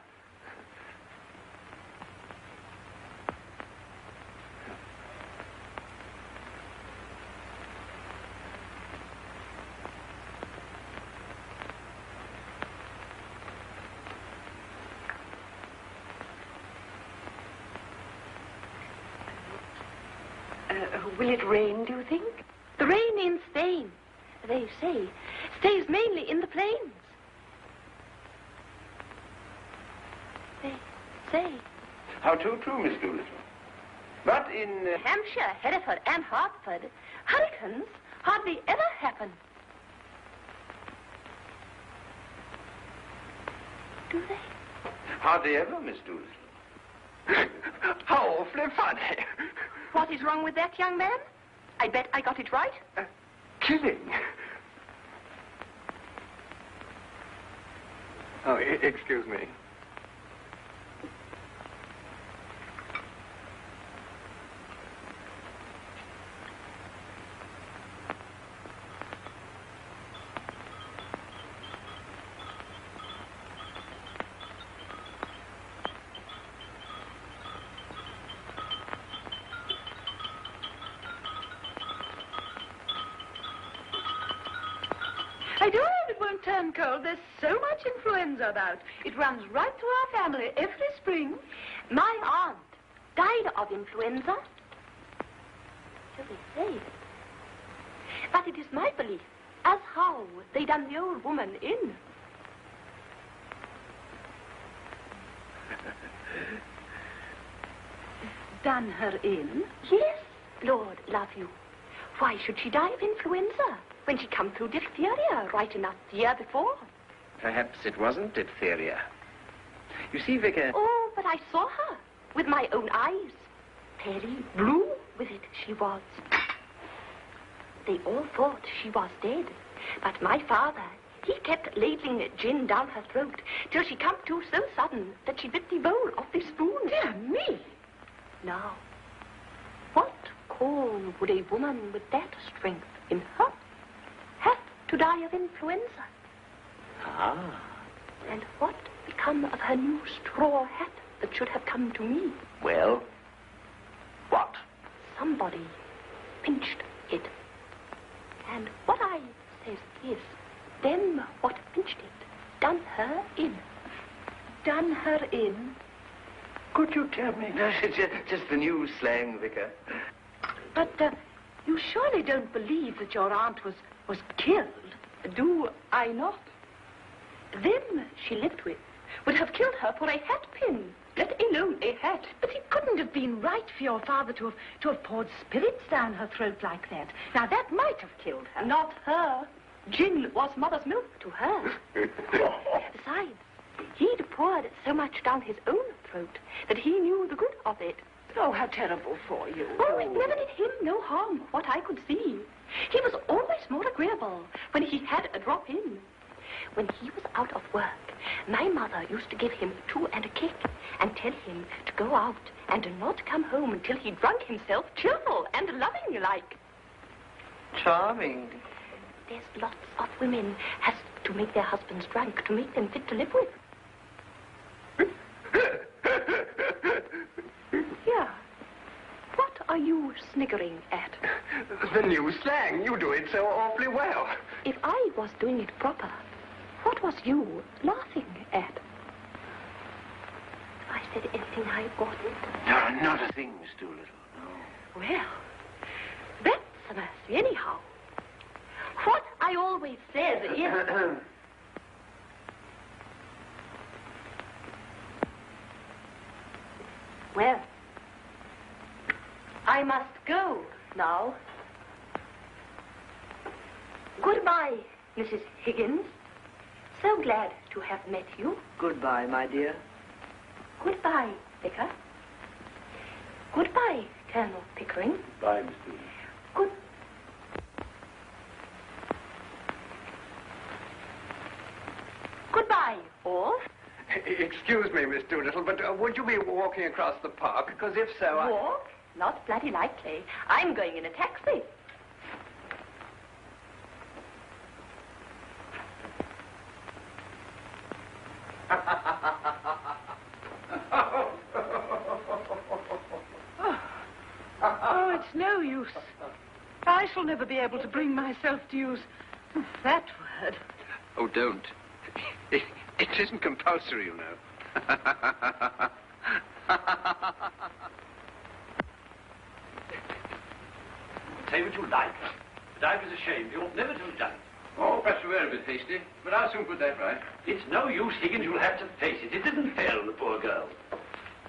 Speaker 3: Will it rain, do you think? The rain in Spain, they say, stays mainly in the plains. They say.
Speaker 5: How true, Miss Doolittle. But in...
Speaker 3: Hampshire, Hereford, and Hartford, hurricanes hardly ever happen. Do they?
Speaker 5: Hardly ever, Miss Doolittle.
Speaker 7: How awfully funny.
Speaker 3: What is wrong with that, young man? I bet I got it right.
Speaker 7: Killing. Oh, excuse me.
Speaker 3: I do hope it won't turn cold. There's so much influenza about. It runs right through our family every spring. My aunt died of influenza. So they say. But it is my belief as how they done the old woman in. Done her in? Yes, Lord love you. Why should she die of influenza when she come through diphtheria right enough the year before?
Speaker 5: Perhaps it wasn't diphtheria. You see, Vicar...
Speaker 3: Oh, but I saw her with my own eyes. Very blue with it she was. They all thought she was dead. But my father, he kept ladling gin down her throat till she come to so sudden that she bit the bowl off the spoon. Dear me! Now, what call would a woman with that strength in her have to die of influenza?
Speaker 5: Ah.
Speaker 3: And what become of her new straw hat that should have come to me?
Speaker 5: Well, what?
Speaker 3: Somebody
Speaker 9: pinched it. And what I says is, them what pinched it, done her in. Done her in?
Speaker 5: Could you tell me? No, just the new slang, Vicar.
Speaker 9: But you surely don't believe that your aunt was killed, do I not? Them she lived with would have killed her for a hat pin, let alone a hat. But it couldn't have been right for your father to have poured spirits down her throat like that. Now, that might have killed her. Not her. Gin was mother's milk to her. Besides, he'd poured so much down his own throat that he knew the good of it.
Speaker 6: Oh, how terrible for you.
Speaker 9: Oh, it never did him no harm, what I could see. He was always more agreeable when he had a drop in. When he was out of work, my mother used to give him a 2 and a kick and tell him to go out and not come home until he drunk himself cheerful and loving like.
Speaker 5: Charming.
Speaker 9: There's lots of women has to make their husbands drunk to make them fit to live with. Yeah. What are you sniggering at?
Speaker 5: The new slang. You do it so awfully well.
Speaker 9: If I was doing it proper, what was you laughing at? I said anything I oughtn't?
Speaker 5: No, not a thing, Miss Doolittle, no.
Speaker 9: Well, that's a mercy anyhow. What I always says is... Well, I must go now. Goodbye, Mrs. Higgins. So glad to have met you.
Speaker 5: Goodbye, my dear.
Speaker 9: Goodbye, Vicar. Goodbye, Colonel Pickering.
Speaker 1: Bye, Miss Doolittle.
Speaker 9: Good... Goodbye, all.
Speaker 5: Excuse me, Miss Doolittle, but would you be walking across the park? Because if so,
Speaker 9: Walk? Not bloody likely. I'm going in a taxi.
Speaker 6: Oh, it's no use. I shall never be able to bring myself to use that word.
Speaker 5: Oh, don't. It isn't compulsory, you know.
Speaker 1: Say what you like, but I was ashamed. You ought never to have done it.
Speaker 5: Oh, perhaps we were a bit hasty, but I'll soon put that right.
Speaker 1: It's no use, Higgins. You'll have to face it. It isn't fair on the poor girl.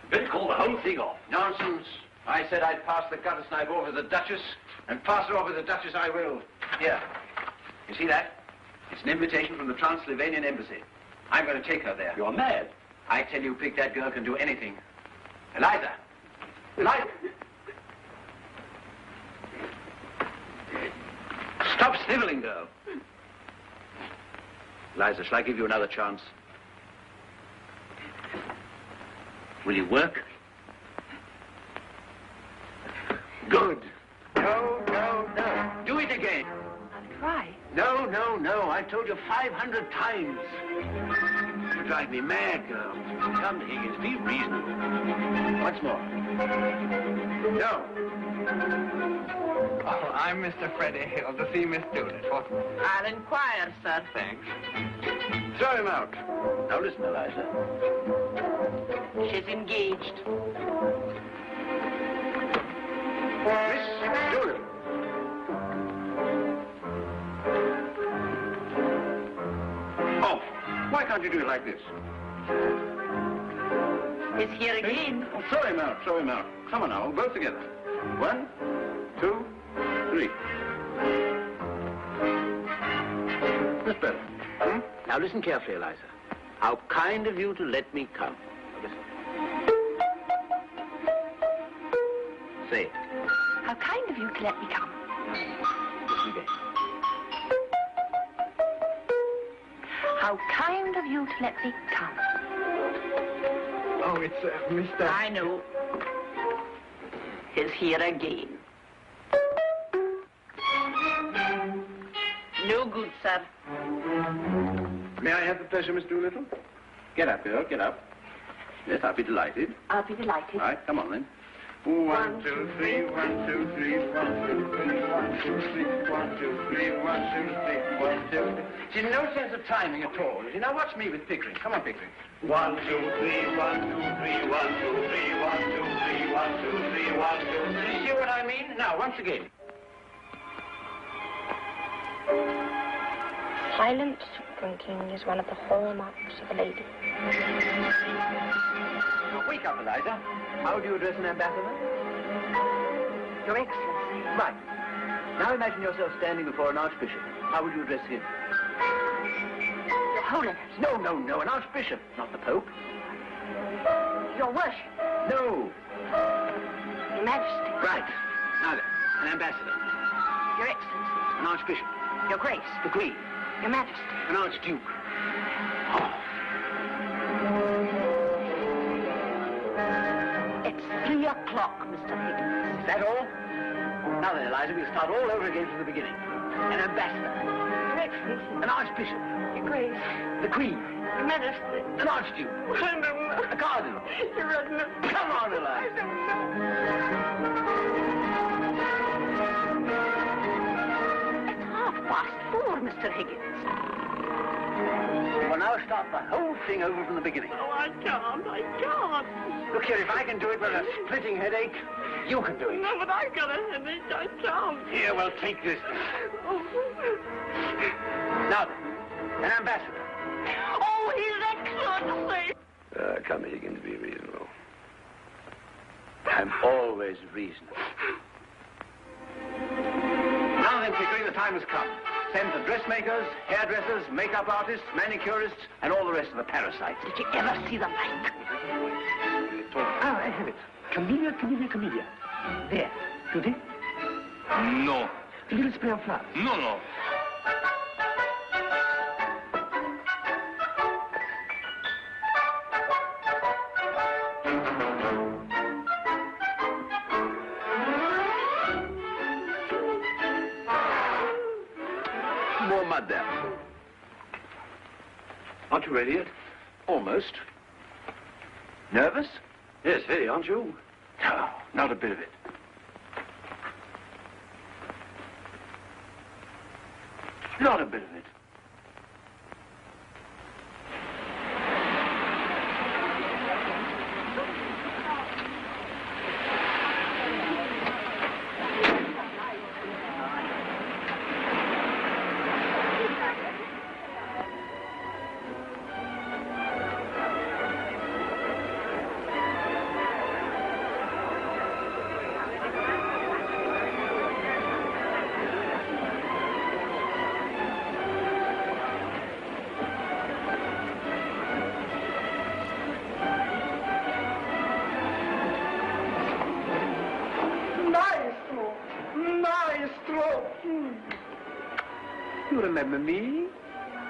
Speaker 1: You'd better call the whole thing off.
Speaker 5: Nonsense. I said I'd pass the gutter snipe over the Duchess, and pass her over the Duchess I will. Here. You see that? It's an invitation from the Transylvanian Embassy. I'm going to take her there.
Speaker 1: You're mad.
Speaker 5: I tell you, Pig, that girl can do anything. Eliza! Eliza! Stop sniveling, girl. Eliza, shall I give you another chance? Will you work? Good. No, no, no. Do it again.
Speaker 9: I'll try.
Speaker 5: No, no, no. I told you 500 times. You drive me mad, girl.
Speaker 1: Come, Higgins, be reasonable.
Speaker 5: Once more. No.
Speaker 10: Oh, I'm Mr. Freddie Hill to see Miss Doolittle.
Speaker 6: I'll inquire, sir.
Speaker 10: Thanks.
Speaker 5: Throw him out. Now listen, Eliza.
Speaker 6: She's engaged.
Speaker 5: Miss Doolittle. Oh, why can't you do it like this?
Speaker 6: He's here again.
Speaker 5: Oh, throw him out, throw him out. Come on now, both together. 1, 2, 3. That's better. Hmm? Now listen carefully, Eliza. How kind of you to let me come. Now listen. Say it.
Speaker 9: How kind of you to let me come.
Speaker 5: Listen again.
Speaker 9: How kind of you to let me come.
Speaker 10: Oh, it's Mr.
Speaker 6: I know. He's here again. No good, sir.
Speaker 5: May I have the pleasure, Miss Doolittle? Get up, girl, get up. Yes, I'll be delighted.
Speaker 9: I'll be delighted.
Speaker 5: All right, come on then. 1, 2, 3, 1, 2, 3, 1, 2, 3, 1, 2, 3, 1, 2, 3, 1, 2, 3, 1, 2. She's no sense of timing at all. You now watch me with Pickering. Come on, Pickering.
Speaker 1: 1, 2, 3, 1, 2, 3, 1, 2, 3, 1, 2, 3, 1, 2, 3, 1, 2, 3.
Speaker 5: You see what I mean? Now, once again.
Speaker 11: Silent drinking is one of the hallmarks of a lady.
Speaker 5: Now, wake up, Eliza. How do you address an ambassador?
Speaker 9: Your Excellency.
Speaker 5: Right. Now imagine yourself standing before an archbishop. How would you address him?
Speaker 9: Your Holiness.
Speaker 5: No, an archbishop, not the Pope.
Speaker 9: Your Worship.
Speaker 5: No.
Speaker 9: Your Majesty.
Speaker 5: Right. Now then, an ambassador,
Speaker 9: Your Excellency.
Speaker 5: an archbishop,
Speaker 9: Your Grace.
Speaker 5: the Queen,
Speaker 9: Your Majesty.
Speaker 5: an archduke.
Speaker 9: It's 3 o'clock, Mr. Higgins.
Speaker 5: Is that all? Now then, Eliza, we'll start all over again from the beginning. An ambassador,
Speaker 9: Your Excellency.
Speaker 5: an archbishop,
Speaker 9: Your Grace.
Speaker 5: the Queen,
Speaker 9: Your Majesty.
Speaker 5: an archduke,
Speaker 9: I don't know.
Speaker 5: a cardinal.
Speaker 9: Your Reverence.
Speaker 5: Come on,
Speaker 9: I
Speaker 5: Eliza.
Speaker 9: don't know. It's 4:30, Mr. Higgins.
Speaker 5: We'll now start the whole thing over from the beginning.
Speaker 9: Oh, I can't.
Speaker 5: Look here, if I can do it with a splitting headache, you can do it.
Speaker 9: No, but I've got a headache. I can't.
Speaker 5: Here, well, take this. Now then, an ambassador.
Speaker 9: Oh, His Excellency.
Speaker 1: Come, Higgins, be reasonable. I'm always reasonable.
Speaker 5: Now then, Pickering, the time has come. Send for dressmakers, hairdressers, makeup artists, manicurists, and all the rest of the parasites.
Speaker 9: Did you ever see the like?
Speaker 10: Ah, I have it. Camellia. There. Today?
Speaker 4: No.
Speaker 10: A little spray of flowers.
Speaker 4: No.
Speaker 5: More mud there.
Speaker 1: Aren't you ready yet?
Speaker 5: Almost. Nervous?
Speaker 1: Yes, very, aren't you?
Speaker 5: No, not a bit of it. Not a bit of it.
Speaker 10: You remember me?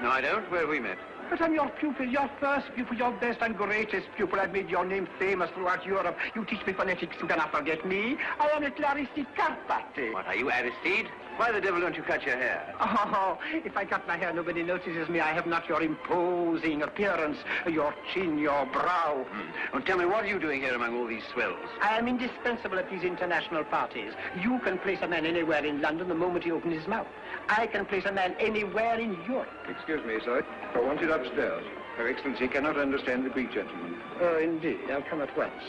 Speaker 5: No, I don't. Where have we met?
Speaker 10: But I'm your pupil, your first pupil, your best and greatest pupil. I've made your name famous throughout Europe. You teach me phonetics, you cannot forget me. I am at Aristide Carpate.
Speaker 5: What, are you Aristide? Why the devil don't you cut your hair?
Speaker 10: Oh, if I cut my hair, nobody notices me. I have not your imposing appearance, your chin, your brow.
Speaker 5: Well, tell me, what are you doing here among all these swells?
Speaker 10: I am indispensable at these international parties. You can place a man anywhere in London the moment he opens his mouth. I can place a man anywhere in Europe.
Speaker 12: Excuse me, sir. I want it upstairs. Her Excellency cannot understand the Greek gentleman.
Speaker 10: Oh, indeed. I'll come at once.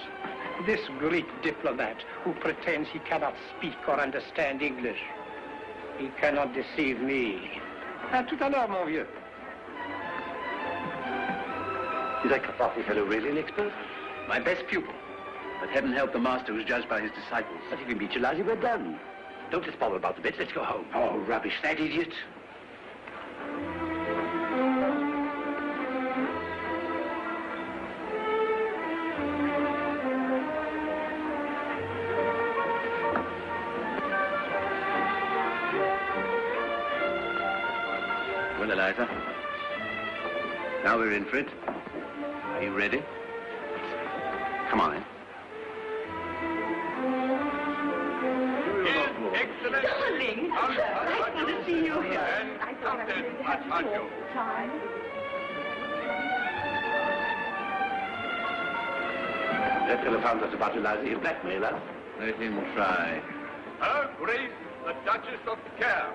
Speaker 10: This Greek diplomat who pretends he cannot speak or understand English. He cannot deceive me. À tout à l'heure, mon vieux.
Speaker 1: Is that Carpati fellow really an expert?
Speaker 5: My best pupil. But heaven help the master who's judged by his disciples.
Speaker 1: But if we beat you, Eliza, we're done. Don't let's bother about the bits. Let's go home.
Speaker 5: Oh, rubbish. That idiot. Well, Eliza, now we're in for it. Are you ready? Come on, in.
Speaker 4: Excellent.
Speaker 9: Darling, nice to see you here. I thought I would have to talk all the time.
Speaker 1: That fellow found us about Eliza. He'll blackmail us.
Speaker 5: Let him try.
Speaker 13: Her Grace, the Duchess of Care.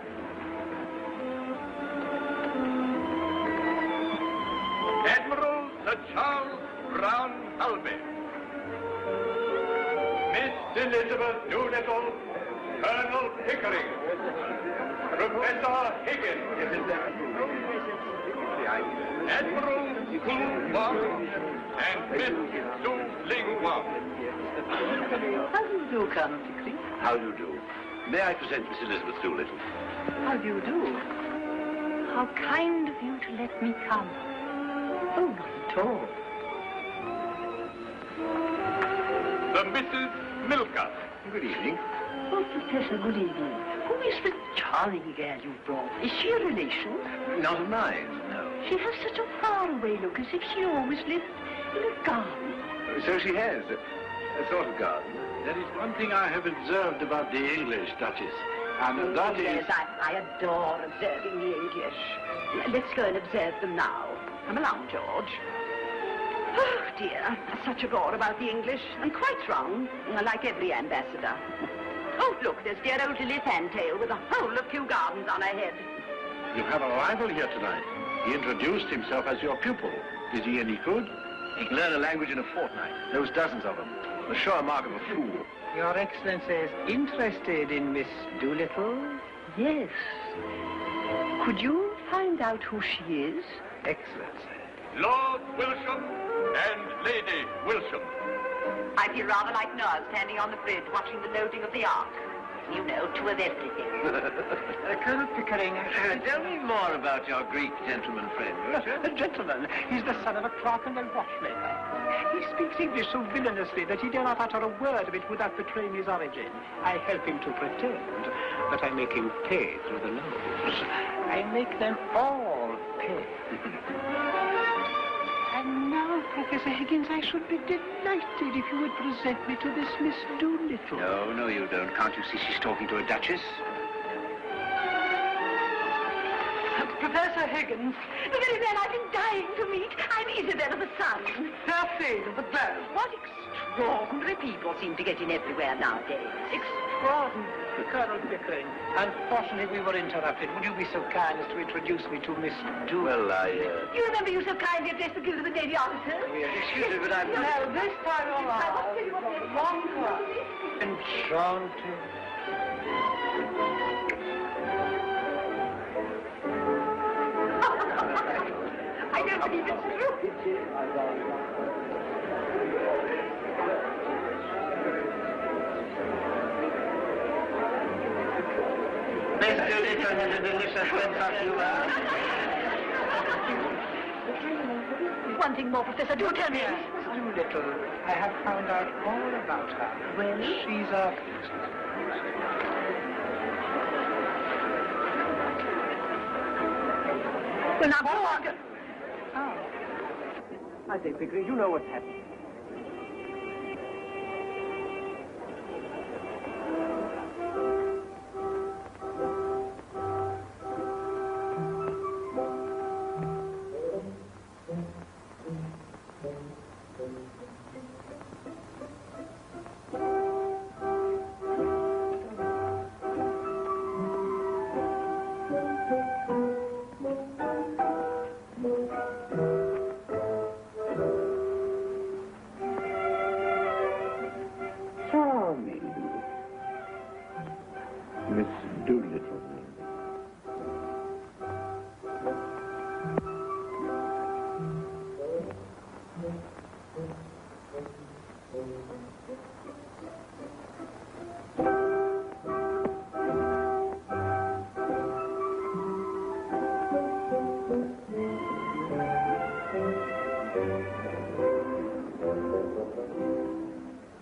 Speaker 13: Admiral Sir Charles Brown Halby. Miss Elizabeth Doolittle, Colonel Pickering, Professor Higgins, Admiral Kung Wong, and Miss Su Ling Wong.
Speaker 6: How do you do, Colonel Pickering?
Speaker 1: How do you do? May I present Miss Elizabeth Doolittle?
Speaker 6: How do you do? How kind of you to let me come. Oh, not at all.
Speaker 13: The Mrs. Milker.
Speaker 12: Good evening.
Speaker 6: Oh, Professor, good evening. Who is the charming girl you brought? Is she a relation?
Speaker 5: Not of mine, no.
Speaker 6: She has such a faraway look, as if she always lived in a garden.
Speaker 5: So she has. A sort of garden.
Speaker 14: There is one thing I have observed about the English, Duchess, and that is...
Speaker 9: Yes, I adore observing the English. Let's go and observe them now. Come along, George. Oh, dear. Such a roar about the English. And quite wrong, like every ambassador. Oh, look, there's dear old Lily Fantail with a whole of Kew Gardens on her head.
Speaker 14: You have a rival here tonight. He introduced himself as your pupil. Is he any good?
Speaker 5: He can learn a language in a fortnight. Knows dozens of them. The sure mark of a fool.
Speaker 10: Your Excellency is interested in Miss Doolittle?
Speaker 6: Yes. Could you find out who she is?
Speaker 10: Excellency.
Speaker 13: Lord Wilsham and Lady Wilsham.
Speaker 3: I feel rather like Noah standing on the bridge watching the loading of the ark. You know, two of everything.
Speaker 10: Colonel Pickering...
Speaker 5: Tell me more about your Greek gentleman friend, won't you?
Speaker 10: A gentleman. He's the son of a clerk and a watchmaker. He speaks English so villainously that he dare not utter a word of it without betraying his origin. I help him to pretend, but I make him pay through the nose. I make them all pay. And now, Professor Higgins, I should be delighted if you would present me to this Miss Doolittle.
Speaker 5: No, you don't. Can't you see she's talking to a duchess?
Speaker 6: Professor Higgins.
Speaker 3: The very man I've been dying to meet. I'm Isabel of the Sun.
Speaker 6: Her fade of the globe.
Speaker 3: What extraordinary people seem to get in everywhere nowadays.
Speaker 10: Extraordinary. Colonel Pickering, unfortunately we were interrupted. Would you be so kind as to introduce me to Miss Doolittle?
Speaker 1: Well,
Speaker 3: You remember you so kindly addressed the guild of the Navy officers?
Speaker 5: Yes, excuse me, but I'm...
Speaker 6: No, this time around. Long time.
Speaker 10: Enchanted.
Speaker 3: I don't believe it's true.
Speaker 5: Miss Doolittle has a delicious sense of humor.
Speaker 3: One thing more, Professor, do tell me.
Speaker 10: Miss Doolittle, I have found out all about her.
Speaker 3: Well?
Speaker 10: She's a...
Speaker 3: Well, now, go on.
Speaker 10: I say, Pickering, you know what's happened.
Speaker 14: Miss Doolittle.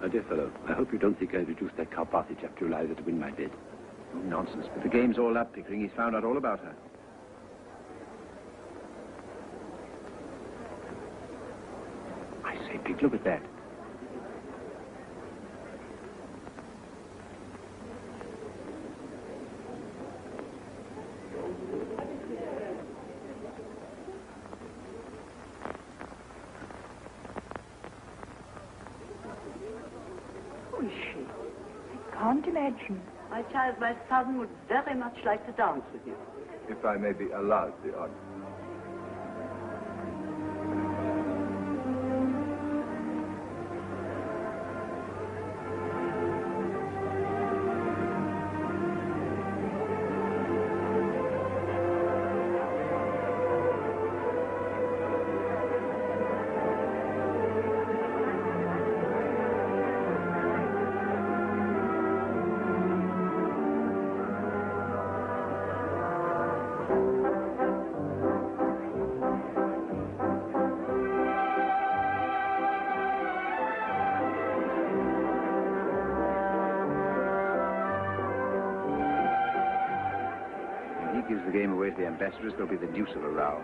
Speaker 1: My dear fellow, I hope you don't think I reduced that Carpathy chap to Eliza to win my bid.
Speaker 5: Nonsense, but the game's all up, Pickering. He's found out all about her.
Speaker 1: I say, Pig, look at that.
Speaker 6: is she? I can't imagine. My child, my son would very much like to dance with you.
Speaker 12: If I may be allowed the honor.
Speaker 5: Gives the game away to the ambassadors, there'll be the deuce of a row.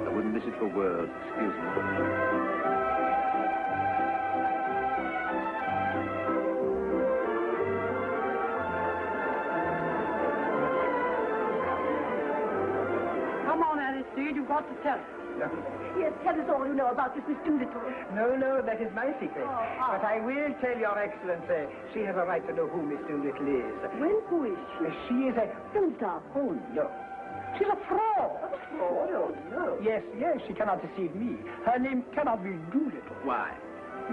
Speaker 5: I wouldn't miss it for worlds. Excuse me.
Speaker 6: Come on, Aristide, you've got to tell us.
Speaker 9: Yes, tell us all you know about this Miss Doolittle.
Speaker 10: No, that is my secret. But I will tell your Excellency, she has a right to know who Miss Doolittle is.
Speaker 9: Well, who is she?
Speaker 10: She is a...
Speaker 9: Don't stop.
Speaker 10: Oh, no. She's a fraud.
Speaker 9: A fraud? Oh, no.
Speaker 10: Yes, she cannot deceive me. Her name cannot be Doolittle.
Speaker 5: Why?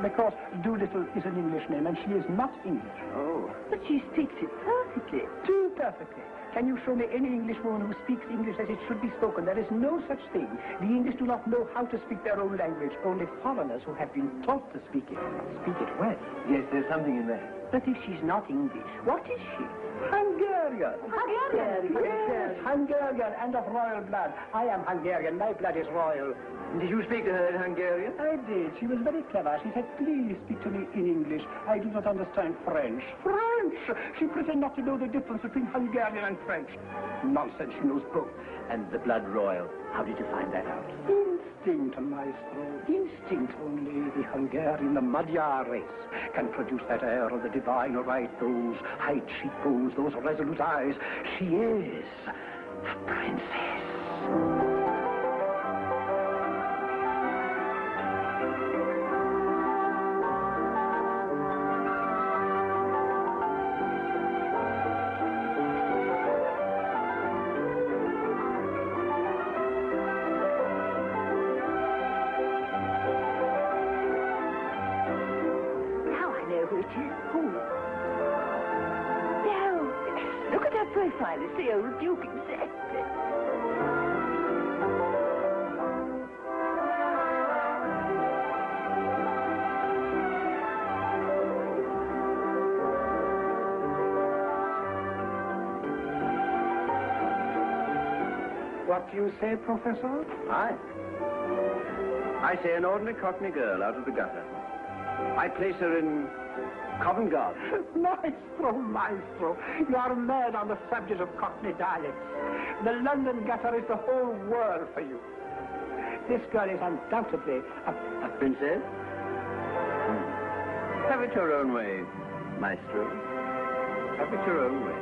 Speaker 10: Because Doolittle is an English name, and she is not English.
Speaker 5: Oh.
Speaker 9: But she speaks it perfectly.
Speaker 10: Too perfectly. Can you show me any Englishwoman who speaks English as it should be spoken? There is no such thing. The English do not know how to speak their own language. Only foreigners who have been taught to speak it well.
Speaker 5: Yes, there's something in that.
Speaker 10: But if she's not English, what is she? Hungarian.
Speaker 9: Hungarian?
Speaker 10: Yes, Hungarian and of royal blood. I am Hungarian. My blood is royal.
Speaker 5: Did you speak to her in Hungarian?
Speaker 10: I did. She was very clever. She said, please speak to me in English. I do not understand French. French! She pretended not to know the difference between Hungarian and French. Nonsense, she knows both.
Speaker 5: And the blood royal. How did you find that out?
Speaker 10: Instinct, maestro. Instinct only. The Hungarian, the Magyar race can produce that air of the divine right, those high cheekbones, those resolute eyes. She is a princess.
Speaker 9: Profile is the old Duke exactly.
Speaker 10: What do you say, Professor?
Speaker 5: I say an ordinary cockney girl out of the gutter. I place her in Covent Garden.
Speaker 10: Maestro, you are mad on the subject of cockney dialects. The London gutter is the whole world for you. This girl is undoubtedly
Speaker 5: a princess? Have it your own way, Maestro. Have it your own way.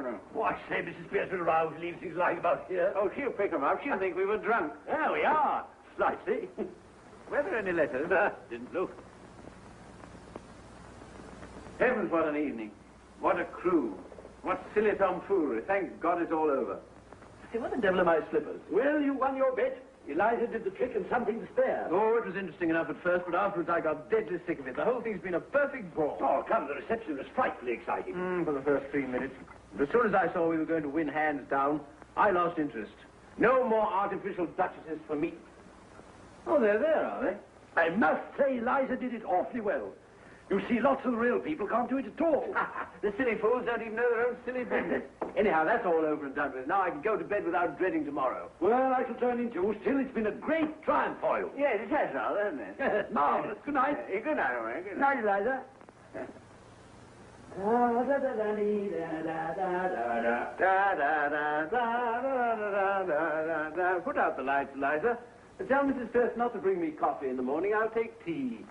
Speaker 1: No. Oh, I say, Mrs. Pierce will rouse, leave things lying about here.
Speaker 5: Oh, she'll pick them up. She'll think we were drunk.
Speaker 1: There we are. Slightly.
Speaker 5: Were there any letters?
Speaker 1: Didn't look.
Speaker 5: Heavens, what an evening. What a crew. What silly tomfoolery. Thank God it's all over.
Speaker 1: Hey, what the devil are my slippers? Well, you won your bet. Eliza did the trick and something to spare.
Speaker 5: Oh, it was interesting enough at first, but afterwards I got deadly sick of it. The whole thing's been a perfect bore.
Speaker 1: Oh, come, the reception was frightfully exciting.
Speaker 5: For the first 3 minutes. But as soon as I saw we were going to win hands down, I lost interest. No more artificial duchesses for me.
Speaker 1: Oh, they're there, are they? I must say Eliza did it awfully well. You see, lots of the real people can't do it at all.
Speaker 5: The silly fools don't even know their own silly business. Anyhow, that's all over and done with. Now I can go to bed without dreading tomorrow.
Speaker 1: Well, I shall turn in too. Still, it's been a great triumph for you.
Speaker 5: Yes, it has now, hasn't it?
Speaker 1: Marvellous. Good night.
Speaker 5: Good night, all right.
Speaker 1: Good night, Eliza.
Speaker 5: Put out the lights, Eliza. Tell Mrs. Pierce not to bring me coffee in the morning. I'll take tea.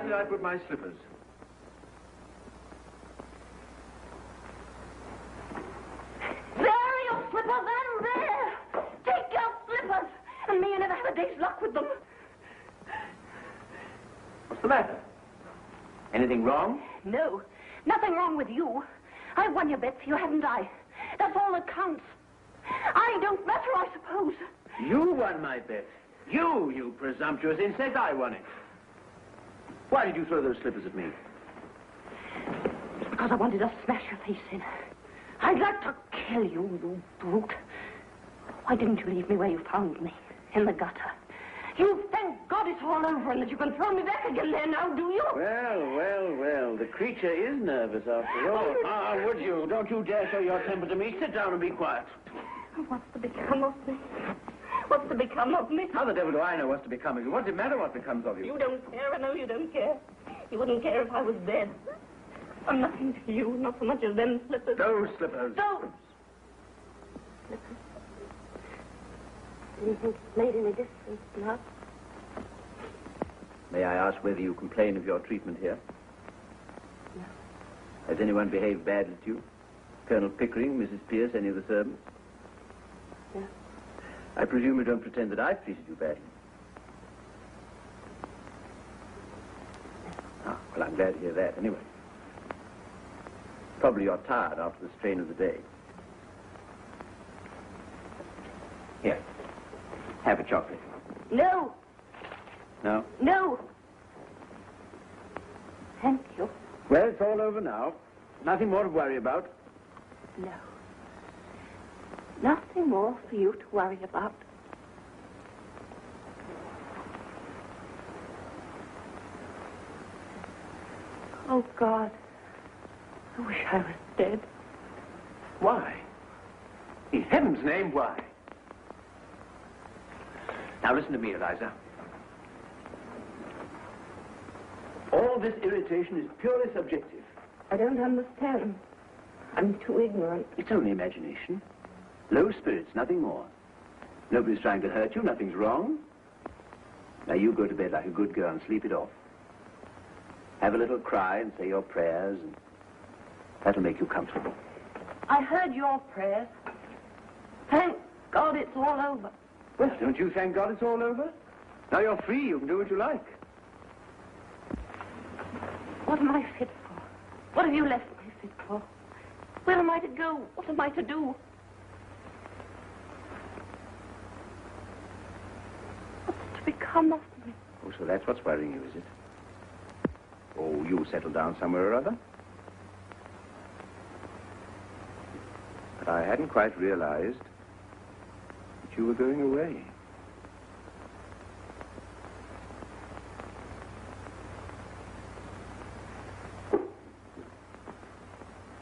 Speaker 5: I put my slippers.
Speaker 9: There are your slippers, and there! Take your slippers! And may you never have a day's luck with them.
Speaker 5: What's the matter? Anything wrong?
Speaker 9: No, nothing wrong with you. I've won your bets, you haven't I? That's all that counts. I don't matter, I suppose.
Speaker 5: You won my bet. You presumptuous insect, I won it. Why did you throw those slippers at me?
Speaker 9: It's because I wanted to smash your face in. I'd like to kill you, you brute. Why didn't you leave me where you found me? In the gutter. You thank God it's all over and that you can throw me back again there now, do you?
Speaker 5: Well. The creature is nervous after all. Would you? Don't you dare show your temper to me. Sit down and be quiet.
Speaker 9: What's to become of me? What's to become of me?
Speaker 5: How the devil do I know what's to become of you? What's it matter what becomes of you?
Speaker 9: You don't care. I know you don't care. You wouldn't care if I was dead. I'm nothing to you, not so much as them slippers.
Speaker 5: Those slippers.
Speaker 9: Those slippers. Anything made any difference now?
Speaker 5: May I ask whether you complain of your treatment here?
Speaker 9: No.
Speaker 5: Has anyone behaved badly to you? Colonel Pickering, Mrs. Pierce, any of the servants?
Speaker 9: No.
Speaker 5: I presume you don't pretend that I've treated you badly. Ah, well, I'm glad to hear that, anyway. Probably you're tired after the strain of the day. Here. Have a chocolate.
Speaker 9: No.
Speaker 5: No?
Speaker 9: No. Thank you.
Speaker 5: Well, it's all over now. Nothing more to worry about.
Speaker 9: No. Nothing more for you to worry about. Oh, God. I wish I was dead.
Speaker 5: Why? In heaven's name, why? Now, listen to me, Eliza. All this irritation is purely subjective.
Speaker 9: I don't understand. I'm too ignorant.
Speaker 5: It's only imagination. Low spirits, nothing more. Nobody's trying to hurt you, nothing's wrong. Now, you go to bed like a good girl and sleep it off. Have a little cry and say your prayers, and that'll make you comfortable.
Speaker 9: I heard your prayers. Thank God it's all over.
Speaker 5: Well, don't you thank God it's all over? Now you're free, you can do what you like.
Speaker 9: What am I fit for? What have you left me fit for? Where am I to go? What am I to do? What's to become of me?
Speaker 5: Oh, so that's what's worrying you, is it? Oh, you'll settle down somewhere or other? But I hadn't quite realized that you were going away.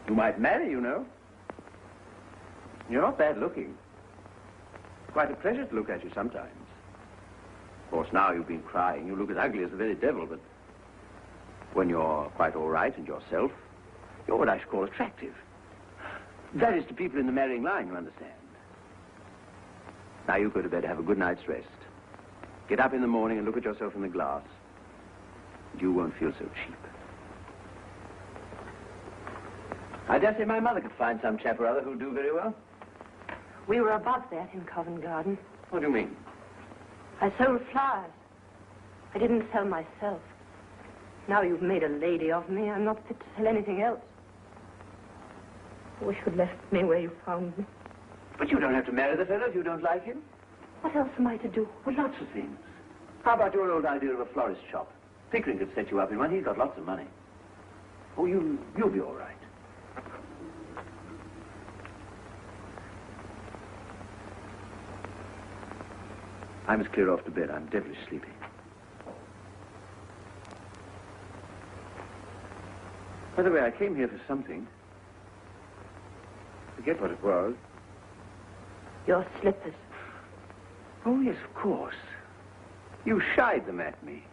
Speaker 5: You might marry, you know. You're not bad looking. It's quite a pleasure to look at you sometimes. Of course, now you've been crying. You look as ugly as the very devil, but when you're quite all right and yourself, you're what I should call attractive. That is to people in the marrying line, you understand. Now you go to bed, have a good night's rest. Get up in the morning and look at yourself in the glass. And you won't feel so cheap. I dare say my mother could find some chap or other who'll do very well.
Speaker 9: We were above that in Covent Garden.
Speaker 5: What do you mean?
Speaker 9: I sold flowers. I didn't sell myself. Now you've made a lady of me. I'm not fit to tell anything else. I wish you'd left me where you found me.
Speaker 5: But you don't have to marry the fellow if you don't like him.
Speaker 9: What else am I to do?
Speaker 5: Well, lots of things. How about your old idea of a florist shop? Pickering could set you up in one. He's got lots of money. Oh, you'll be all right. I must clear off to bed. I'm devilish sleepy. By the way, I came here for something. Forget what it was.
Speaker 9: Your slippers.
Speaker 5: Oh, yes, of course. You shied them at me.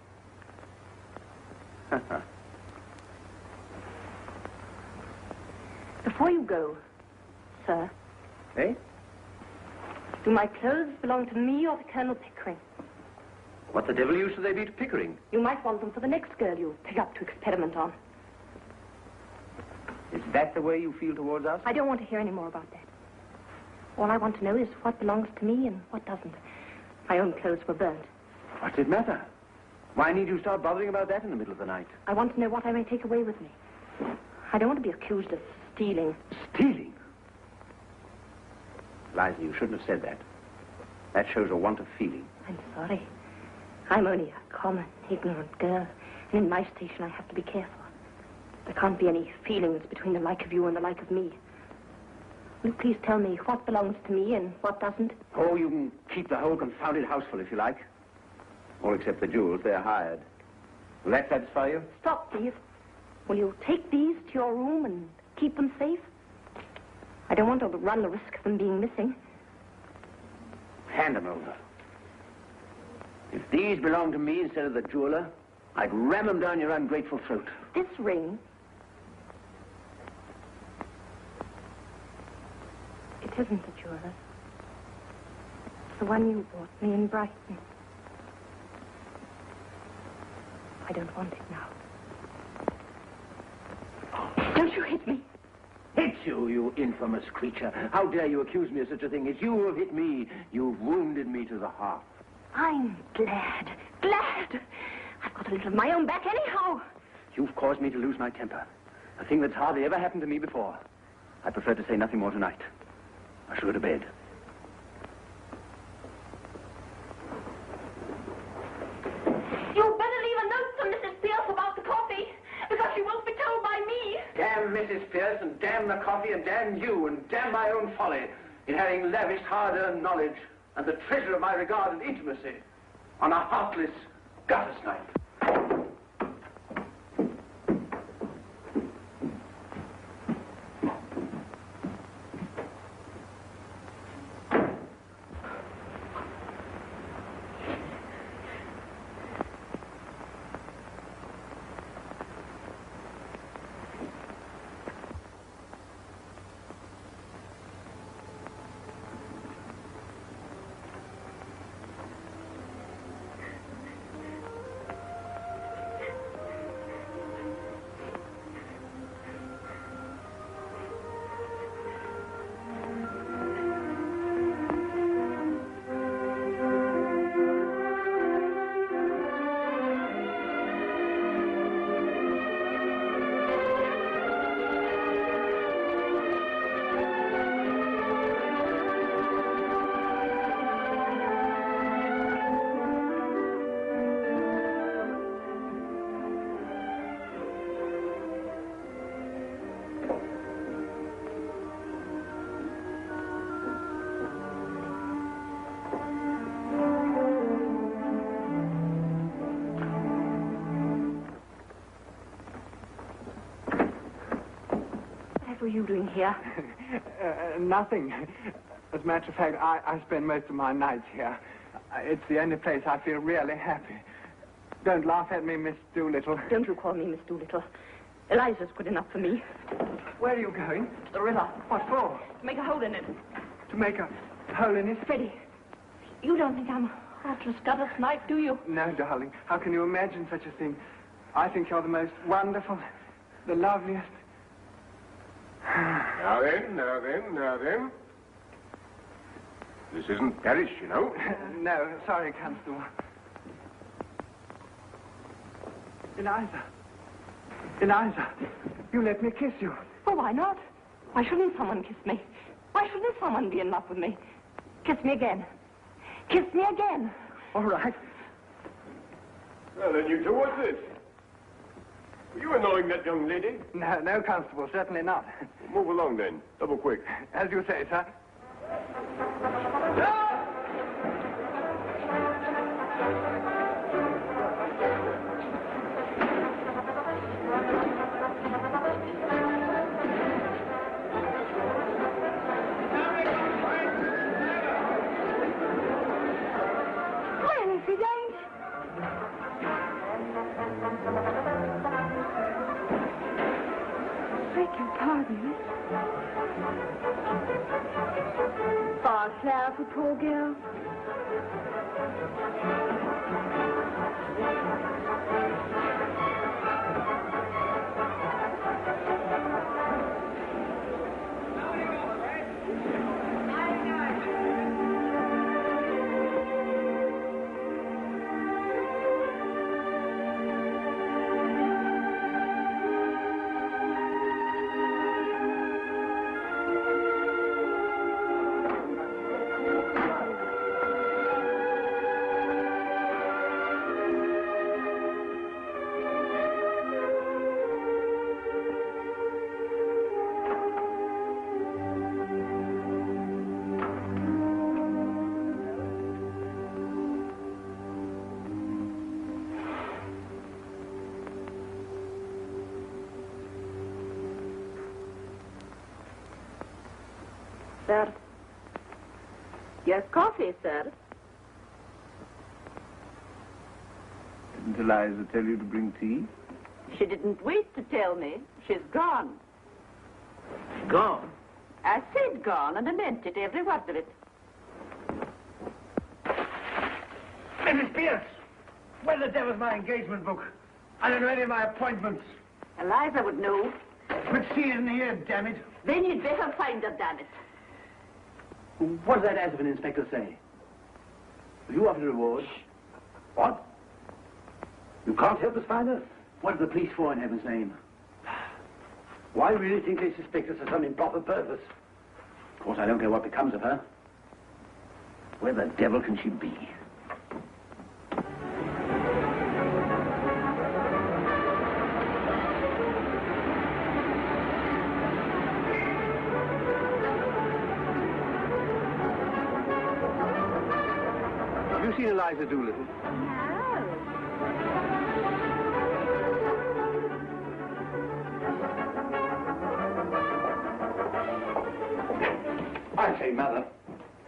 Speaker 9: Before you go, sir.
Speaker 5: Eh?
Speaker 9: Do my clothes belong to me or to Colonel Pickering?
Speaker 5: What the devil use should they be to Pickering?
Speaker 9: You might want them for the next girl you pick up to experiment on.
Speaker 5: Is that the way you feel towards us?
Speaker 9: I don't want to hear any more about that. All I want to know is what belongs to me and what doesn't. My own clothes were burnt.
Speaker 5: What's it matter? Why need you start bothering about that in the middle of the night?
Speaker 9: I want to know what I may take away with me. I don't want to be accused of stealing.
Speaker 5: Stealing? Eliza, you shouldn't have said that. That shows a want of feeling.
Speaker 9: I'm sorry. I'm only a common, ignorant girl. And in my station, I have to be careful. There can't be any feelings between the like of you and the like of me. Will you please tell me what belongs to me and what doesn't?
Speaker 5: Oh, you can keep the whole confounded house full if you like. All except the jewels. They're hired. Will that satisfy you?
Speaker 9: Stop, please. Will you take these to your room and keep them safe? I don't want to run the risk of them being missing.
Speaker 5: Hand them over. If these belong to me instead of the jeweler, I'd ram them down your ungrateful throat.
Speaker 9: This ring... It isn't the jeweler's. It's the one you bought me in Brighton. I don't want it now. Don't you hit me.
Speaker 5: Hit you, you infamous creature. How dare you accuse me of such a thing? It's you who have hit me. You've wounded me to the heart.
Speaker 9: I'm glad. Glad. I've got a little of my own back anyhow.
Speaker 5: You've caused me to lose my temper. A thing that's hardly ever happened to me before. I prefer to say nothing more tonight. I shall go to bed.
Speaker 9: You'd better leave a note to Mrs. Pierce about the coffee, because she won't be told by me.
Speaker 5: Damn Mrs. Pierce, and damn the coffee, and damn you, and damn my own folly in having lavished hard-earned knowledge and the treasure of my regard and intimacy on a heartless gutter snipe.
Speaker 9: What were you doing here?
Speaker 10: Nothing. As a matter of fact, I spend most of my nights here. It's the only place I feel really happy. Don't laugh at me, Miss Doolittle.
Speaker 9: Don't you call me Miss Doolittle. Eliza's good enough for me.
Speaker 10: Where are you going?
Speaker 9: To the river.
Speaker 10: What for?
Speaker 9: To make a hole in it.
Speaker 10: To make a hole in it?
Speaker 9: Freddie, you don't think I'm a heartless gutter snipe, do you?
Speaker 10: No, darling. How can you imagine such a thing? I think you're the most wonderful, the loveliest.
Speaker 12: Now then. This isn't Paris, you know.
Speaker 10: No, sorry, Constable. Eliza. Eliza, you let me kiss you.
Speaker 9: Oh, why not? Why shouldn't someone kiss me? Why shouldn't someone be in love with me? Kiss me again. Kiss me again.
Speaker 10: All right.
Speaker 13: Well, then you two, what's this? Were you annoying that young lady?
Speaker 10: No, Constable, certainly not.
Speaker 13: Move along, then. Double quick.
Speaker 10: As you say, sir.
Speaker 9: Poor girl.
Speaker 6: Sir? Yes, coffee, sir.
Speaker 14: Didn't Eliza tell you to bring tea?
Speaker 6: She didn't wait to tell me. She's gone.
Speaker 14: Gone?
Speaker 6: I said gone, and I meant it, every word of it.
Speaker 10: Mrs. Pierce, where the devil's my engagement book? I don't know any of my appointments.
Speaker 6: Eliza would know.
Speaker 10: But she isn't here, damn it.
Speaker 6: Then you'd better find her, damn it.
Speaker 5: What does that ass of an inspector say? Have you offered a reward?
Speaker 10: What? You can't help us find her?
Speaker 5: What are the police for, in heaven's name?
Speaker 10: Well, I really think they suspect us of some improper purpose.
Speaker 5: Of course, I don't care what becomes of her. Where the devil can she be?
Speaker 10: Have you seen Eliza Doolittle? I say, Mother,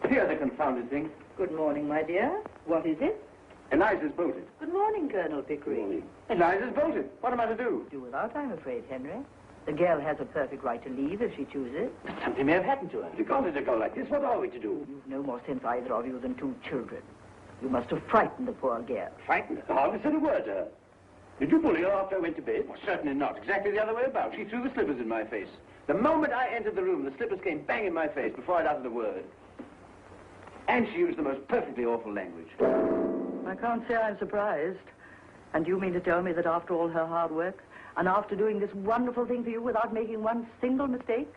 Speaker 10: here's the confounded thing.
Speaker 6: Good morning, my dear. What is it?
Speaker 10: Eliza's bolted.
Speaker 6: Good morning, Colonel Pickering.
Speaker 10: Eliza's bolted. What am I to do?
Speaker 6: Do without, I'm afraid, Henry. The girl has a perfect right to leave if she chooses.
Speaker 10: But something may have happened to her. If you can't let her go like this, what are we to do?
Speaker 6: You've no more sense, either of you, than two children. You must have frightened the poor girl.
Speaker 10: Frightened her? I hardly said a word to her. Did you bully her after I went to bed?
Speaker 5: Well, certainly not. Exactly the other way about. She threw the slippers in my face. The moment I entered the room, the slippers came bang in my face before I'd uttered a word. And she used the most perfectly awful language.
Speaker 6: I can't say I'm surprised. And you mean to tell me that after all her hard work, and after doing this wonderful thing for you without making one single mistake,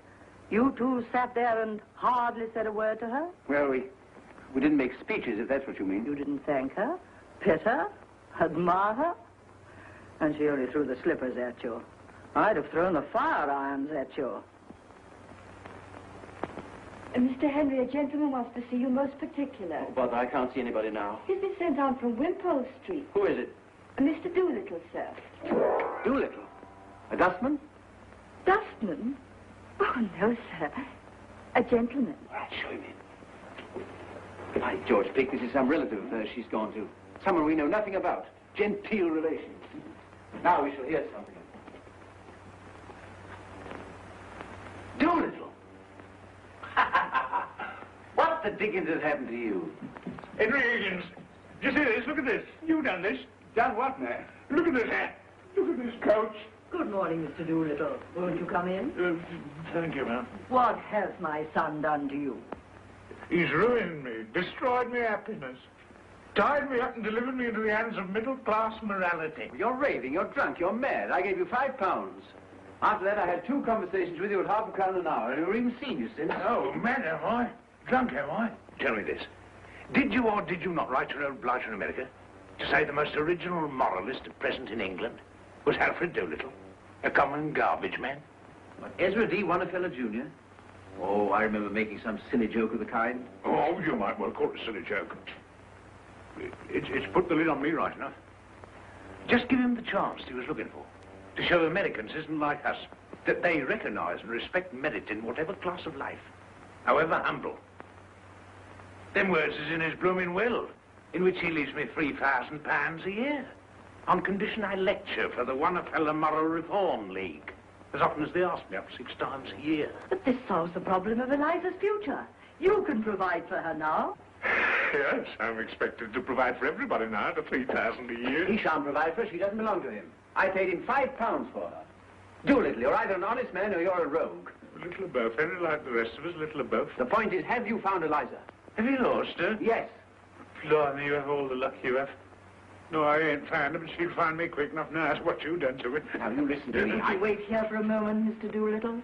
Speaker 6: you two sat there and hardly said a word to her?
Speaker 5: Well, we didn't make speeches, if that's what you mean.
Speaker 6: You didn't thank her, pet her, admire her, and she only threw the slippers at you. I'd have thrown the fire irons at you.
Speaker 11: Mr. Henry, a gentleman wants to see you most particular.
Speaker 5: Oh, but I can't see anybody now.
Speaker 11: He's been sent down from Wimpole Street.
Speaker 5: Who is it?
Speaker 11: Mr. Doolittle, sir.
Speaker 5: Doolittle? A dustman?
Speaker 11: Dustman? Oh, no, sir. A gentleman.
Speaker 5: All right, show him in. By George, Pick, this is some relative of hers she's gone to. Someone we know nothing about. Genteel relations. Now we shall hear something. Doolittle! What the dickens has happened to you?
Speaker 4: Henry Higgins, do you see this? Look at this. You've done this.
Speaker 10: Done what, man?
Speaker 4: Look at this hat. Look at this coat.
Speaker 6: Good morning, Mr. Doolittle. Won't you come in?
Speaker 4: Thank you, ma'am.
Speaker 6: What has my son done to you?
Speaker 4: He's ruined me, destroyed my happiness. tied me up and delivered me into the hands of middle-class morality.
Speaker 5: You're raving, you're drunk, you're mad. I gave you £5. After that, I had 2 conversations with you at £0.50 an hour, and you've even seen you since.
Speaker 4: Oh, mad am I? Drunk am I? Tell me this. Did you or did you not write your own blighter in America to say the most original moralist at present in England was Alfred Doolittle, a common garbage man?
Speaker 5: But Ezra D. Wonderfellow Jr.? Oh, I remember making some silly joke of the kind.
Speaker 4: Oh, you might well call it a silly joke. It's put the lid on me right enough. Just give him the chance he was looking for. To show Americans isn't like us. That they recognize and respect merit in whatever class of life, however humble. Them words is in his blooming will, in which he leaves me £3,000 a year, on condition I lecture for the Wonderfellow Moral Reform League, as often as they ask me up 6 times a year.
Speaker 6: But this solves the problem of Eliza's future. You can provide for her now.
Speaker 4: Yes, I'm expected to provide for everybody now at £3,000 a year.
Speaker 5: He shan't provide for her. She doesn't belong to him. I paid him £5 for her. Doolittle, you're either an honest man or you're a rogue.
Speaker 4: A little of both, very like the rest of us, a little of both.
Speaker 5: The point is, have you found Eliza?
Speaker 4: Have you lost her?
Speaker 5: Yes.
Speaker 4: Blimey, you have all the luck you have. No, I ain't found her, but she'll find me quick enough now. That's what you done to her.
Speaker 5: Now, you listen to me.
Speaker 6: I wait here for a moment, Mr. Doolittle.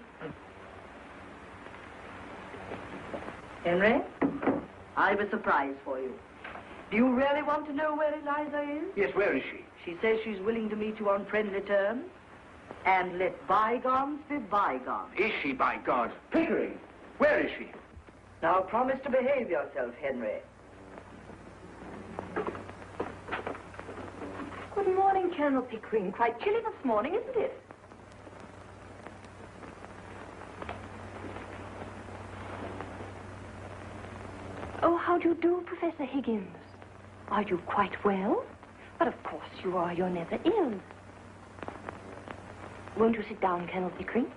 Speaker 6: Henry, I've a surprise for you. Do you really want to know where Eliza is?
Speaker 5: Yes, where is she?
Speaker 6: She says she's willing to meet you on friendly terms. And let bygones be bygones.
Speaker 5: Is she, by God? Pickering, where is she?
Speaker 6: Now promise to behave yourself, Henry.
Speaker 9: Good morning, Colonel Pickering. Quite chilly this morning, isn't it? Oh, how do you do, Professor Higgins? Are you quite well? But of course you are. You're never ill. Won't you sit down, Colonel Pickering?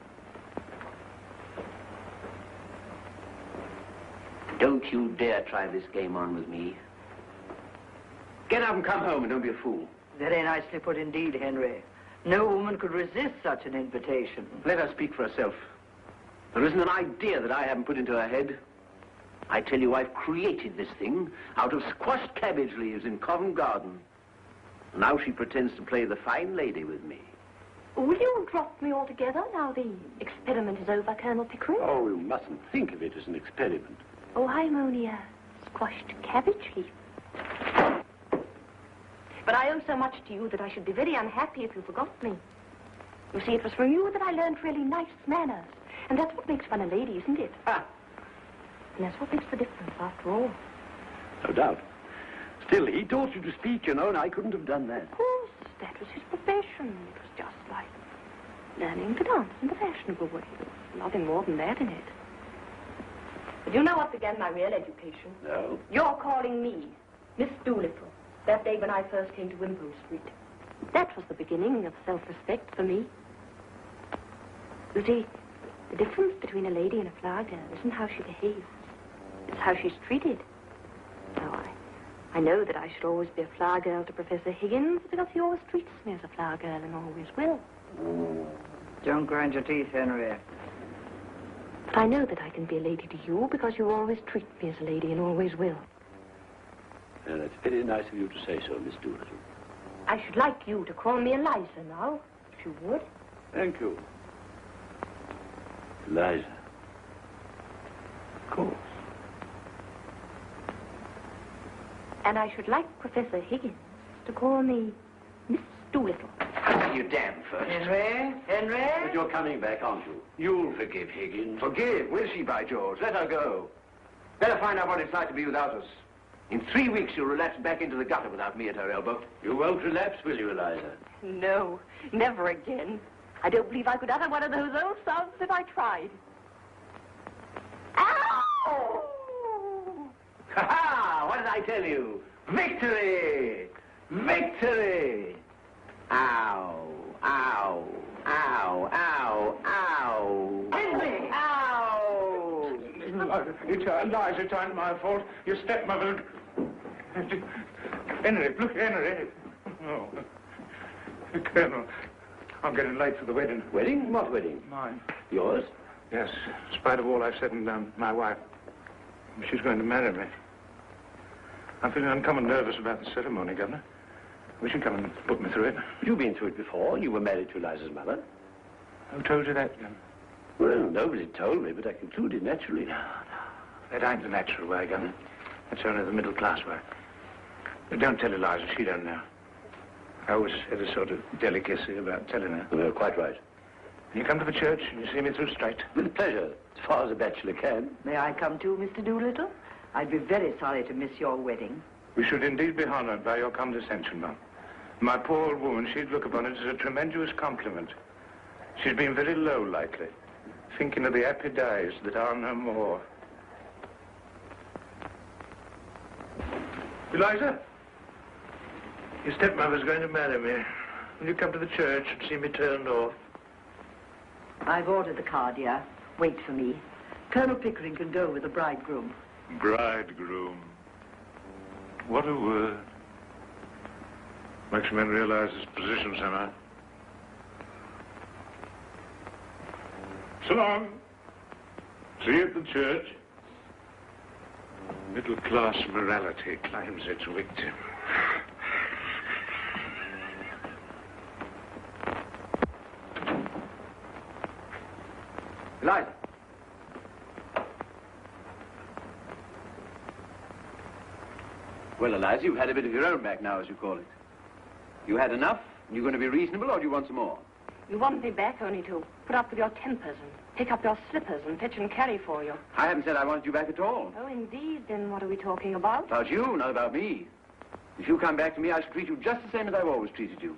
Speaker 5: Don't you dare try this game on with me. Get up and come home and don't be a fool.
Speaker 6: Very nicely put indeed, Henry. No woman could resist such an invitation.
Speaker 5: Let her speak for herself. There isn't an idea that I haven't put into her head. I tell you, I've created this thing out of squashed cabbage leaves in Covent Garden. Now she pretends to play the fine lady with me.
Speaker 9: Will you drop me altogether now the experiment is over, Colonel Pickering?
Speaker 14: Oh, you mustn't think of it as an experiment.
Speaker 9: Oh, I'm only a squashed cabbage leaf. But I owe so much to you that I should be very unhappy if you forgot me. You see, it was from you that I learned really nice manners. And that's what makes one a lady, isn't it?
Speaker 5: Ah.
Speaker 9: And that's what makes the difference, after all.
Speaker 14: No doubt. Still, he taught you to speak, you know, and I couldn't have done that.
Speaker 9: Of course, that was his profession. It was just like learning to dance in the fashionable way. There was nothing more than that in it. But you know what began my real education?
Speaker 14: No.
Speaker 9: You're calling me Miss Doolittle, that day when I first came to Wimpole Street. That was the beginning of self-respect for me. You see, the difference between a lady and a flower girl isn't how she behaves. It's how she's treated. Now, I know that I should always be a flower girl to Professor Higgins because he always treats me as a flower girl and always will.
Speaker 6: Don't grind your teeth, Henry.
Speaker 9: But I know that I can be a lady to you because you always treat me as a lady and always will.
Speaker 14: Well, that's very nice of you to say so, Miss Doolittle.
Speaker 9: I should like you to call me Eliza now, if you would.
Speaker 14: Thank you. Eliza. Of course.
Speaker 9: And I should like Professor Higgins to call me Miss Doolittle.
Speaker 5: You damn first.
Speaker 6: Henry?
Speaker 14: But you're coming back, aren't you? You'll forgive Higgins.
Speaker 5: Forgive? Will she, by George? Let her go. Let her find out what it's like to be without us. In 3 weeks, she'll relapse back into the gutter without me at her elbow.
Speaker 14: You won't relapse, will you, Eliza?
Speaker 9: No, never again. I don't believe I could utter one of those old sounds if I tried. Ow!
Speaker 5: Ha-ha! What did I tell you? Victory! Victory! Ow! Ow! Ow! Ow! Ow!
Speaker 6: Henry!
Speaker 5: Ow!
Speaker 4: It's Eliza, it ain't my fault. Your stepmother... Henry, look, Henry. Oh. Colonel, I'm getting late for the wedding.
Speaker 14: Wedding? What wedding?
Speaker 4: Mine.
Speaker 14: Yours?
Speaker 4: Yes, in spite of all I've said and done, my wife. She's going to marry me. I'm feeling uncommon nervous about the ceremony, Governor. We should come and put me through it.
Speaker 1: You've been through it before. You were married to Eliza's mother.
Speaker 4: Who told you that, Governor?
Speaker 1: Well, nobody told me, but I concluded naturally.
Speaker 4: No. That ain't the natural way, Governor. That's only the middle-class way. But don't tell Eliza. She don't know. I always had a sort of delicacy about telling her.
Speaker 1: You're quite right.
Speaker 4: You come to the church and you see me through straight.
Speaker 1: With pleasure, as far as a bachelor can.
Speaker 6: May I come too, Mr. Doolittle? I'd be very sorry to miss your wedding.
Speaker 4: We should indeed be honored by your condescension, Mum. My poor old woman, she'd look upon it as a tremendous compliment. She's been very low lately, thinking of the happy days that are no more. Eliza, your stepmother's going to marry me. Will you come to the church and see me turned off?
Speaker 6: I've ordered the car, dear. Wait for me. Colonel Pickering can go with the bridegroom.
Speaker 4: Bridegroom. What a word. Makes a man realize his position somehow. So long. See you at the church. Middle-class morality claims its victim.
Speaker 5: Eliza. Well, Eliza, you've had a bit of your own back now, as you call it. You had enough? You're going to be reasonable, or do you want some more?
Speaker 9: You want me back only to put up with your tempers and pick up your slippers and fetch and carry for you.
Speaker 5: I haven't said I wanted you back at all.
Speaker 9: Oh, indeed. Then what are we talking about?
Speaker 5: About you, not about me. If you come back to me, I shall treat you just the same as I've always treated you.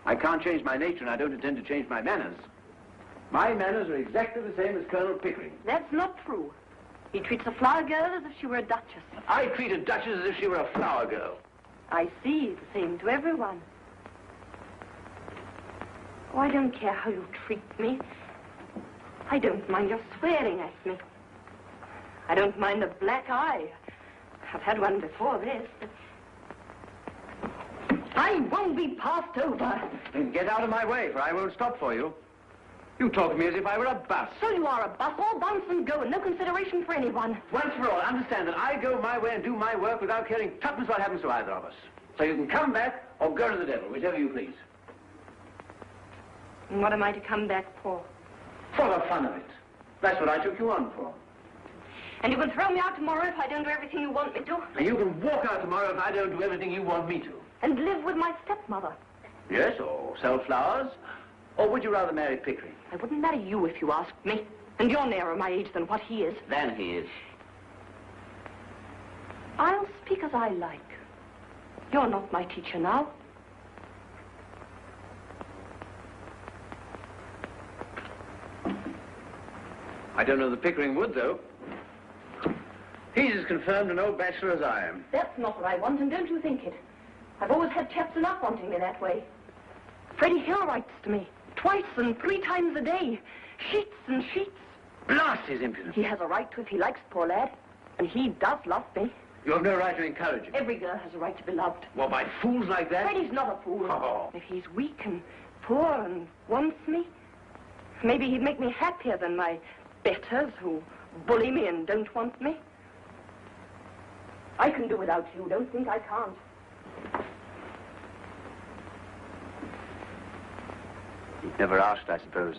Speaker 5: I can't change my nature, and I don't intend to change my manners. My manners are exactly the same as Colonel Pickering.
Speaker 9: That's not true. He treats a flower girl as if she were a duchess.
Speaker 5: I treat a duchess as if she were a flower girl.
Speaker 9: I see. The same to everyone. Oh, I don't care how you treat me. I don't mind your swearing at me. I don't mind a black eye. I've had one before this. I won't be passed over.
Speaker 5: Then get out of my way, for I won't stop for you. You talk to me as if I were a bus.
Speaker 9: So you are a bus, all bounce and go, and no consideration for anyone.
Speaker 5: Once for all, understand that I go my way and do my work without caring tuppence what happens to either of us. So you can come back or go to the devil, whichever you please.
Speaker 9: And what am I to come back for?
Speaker 5: For the fun of it. That's what I took you on for.
Speaker 9: And you can throw me out tomorrow if I don't do everything you want me to?
Speaker 5: And you can walk out tomorrow if I don't do everything you want me to.
Speaker 9: And live with my stepmother?
Speaker 5: Yes, or sell flowers. Or would you rather marry Pickering?
Speaker 9: I wouldn't marry you if you asked me. And you're nearer my age than what he is.
Speaker 5: Than he is.
Speaker 9: I'll speak as I like. You're not my teacher now.
Speaker 5: I don't know that Pickering would, though. He's as confirmed an old bachelor as I am.
Speaker 9: That's not what I want, and don't you think it. I've always had chaps enough wanting me that way. Freddie Hill writes to me. Twice and 3 times a day. Sheets and sheets.
Speaker 5: Blast his impudence.
Speaker 9: He has a right to if he likes, poor lad. And he does love me.
Speaker 5: You have no right to encourage him.
Speaker 9: Every girl has a right to be loved.
Speaker 5: Well, by fools like that?
Speaker 9: Freddie's not a fool.
Speaker 5: Oh.
Speaker 9: If he's weak and poor and wants me, maybe he'd make me happier than my betters who bully me and don't want me. I can do without you. Don't think I can't.
Speaker 5: You've never asked, I suppose,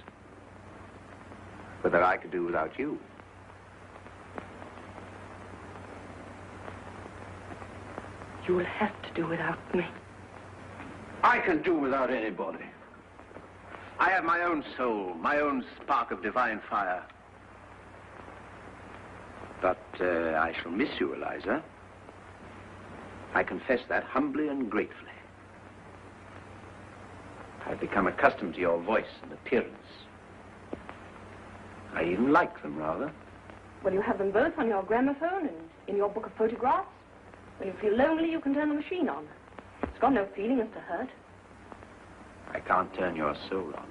Speaker 5: whether I could do without you.
Speaker 9: You'll have to do without me.
Speaker 5: I can do without anybody. I have my own soul, my own spark of divine fire. But I shall miss you, Eliza. I confess that humbly and gratefully. I've become accustomed to your voice and appearance. I even like them, rather.
Speaker 9: Well, you have them both on your gramophone and in your book of photographs. When you feel lonely, you can turn the machine on. It's got no feeling as to hurt.
Speaker 5: I can't turn your soul on.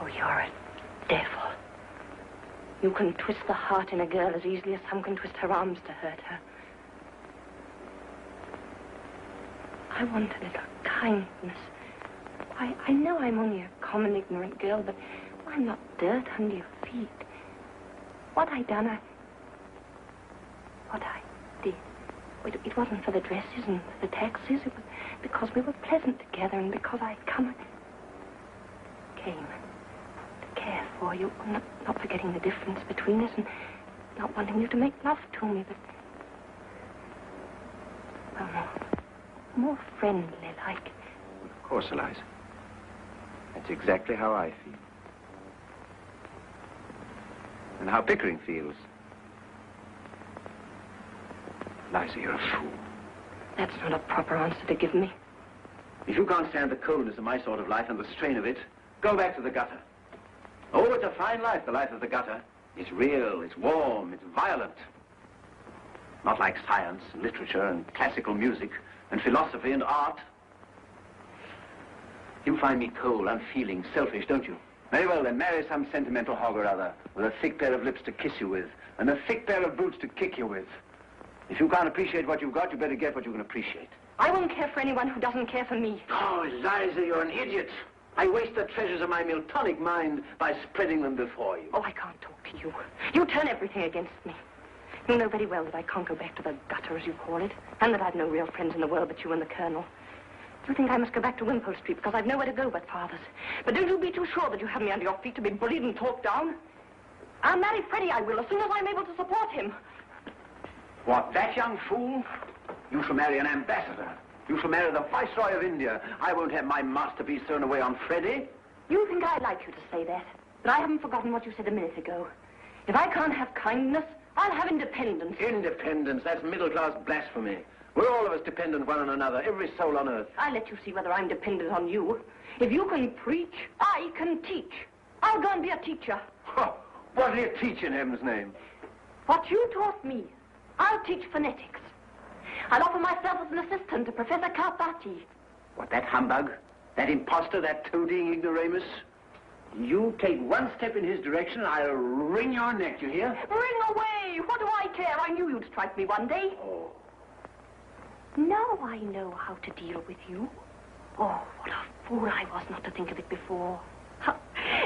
Speaker 9: Oh, you're a devil. You can twist the heart in a girl as easily as some can twist her arms to hurt her. I want a little kindness. I know I'm only a common, ignorant girl, but I'm not dirt under your feet. what I done, what I did, it wasn't for the dresses and the taxis. It was because we were pleasant together and because I came to care for you, not forgetting the difference between us and not wanting you to make love to me, but well, more friendly like.
Speaker 5: Of course, Eliza. That's exactly how I feel. And how Pickering feels. Eliza, you're a fool.
Speaker 9: That's not a proper answer to give me.
Speaker 5: If you can't stand the coldness of my sort of life and the strain of it, go back to the gutter. Oh, it's a fine life, the life of the gutter. It's real, it's warm, it's violent. Not like science, and literature, and classical music, and philosophy, and art. You find me cold, unfeeling, selfish, don't you? Very well, then marry some sentimental hog or other, with a thick pair of lips to kiss you with, and a thick pair of boots to kick you with. If you can't appreciate what you've got, you better get what you can appreciate.
Speaker 9: I won't care for anyone who doesn't care for me.
Speaker 5: Oh, Eliza, you're an idiot. I waste the treasures of my Miltonic mind by spreading them before you.
Speaker 9: Oh, I can't talk to you. You turn everything against me. You know very well that I can't go back to the gutter, as you call it, and that I've no real friends in the world but you and the Colonel. You think I must go back to Wimpole Street because I've nowhere to go but Father's. But don't you be too sure that you have me under your feet to be bullied and talked down. I'll marry Freddie, I will, as soon as I'm able to support him.
Speaker 5: What, that young fool? You shall marry an ambassador. You shall marry the Viceroy of India. I won't have my masterpiece thrown away on Freddie.
Speaker 9: You think I'd like you to say that, but I haven't forgotten what you said a minute ago. If I can't have kindness, I'll have independence.
Speaker 5: Independence? That's middle-class blasphemy. We're all of us dependent one on another, every soul on earth.
Speaker 9: I'll let you see whether I'm dependent on you. If you can preach, I can teach. I'll go and be a teacher.
Speaker 5: Oh, what do you teach in heaven's name?
Speaker 9: What you taught me, I'll teach phonetics. I'll offer myself as an assistant to Professor Carpati.
Speaker 5: What, that humbug? That imposter, that toadying ignoramus? You take one step in his direction, I'll wring your neck, you hear?
Speaker 9: Wring away! What do I care? I knew you'd strike me one day.
Speaker 5: Oh.
Speaker 9: Now I know how to deal with you. Oh, what a fool I was not to think of it before.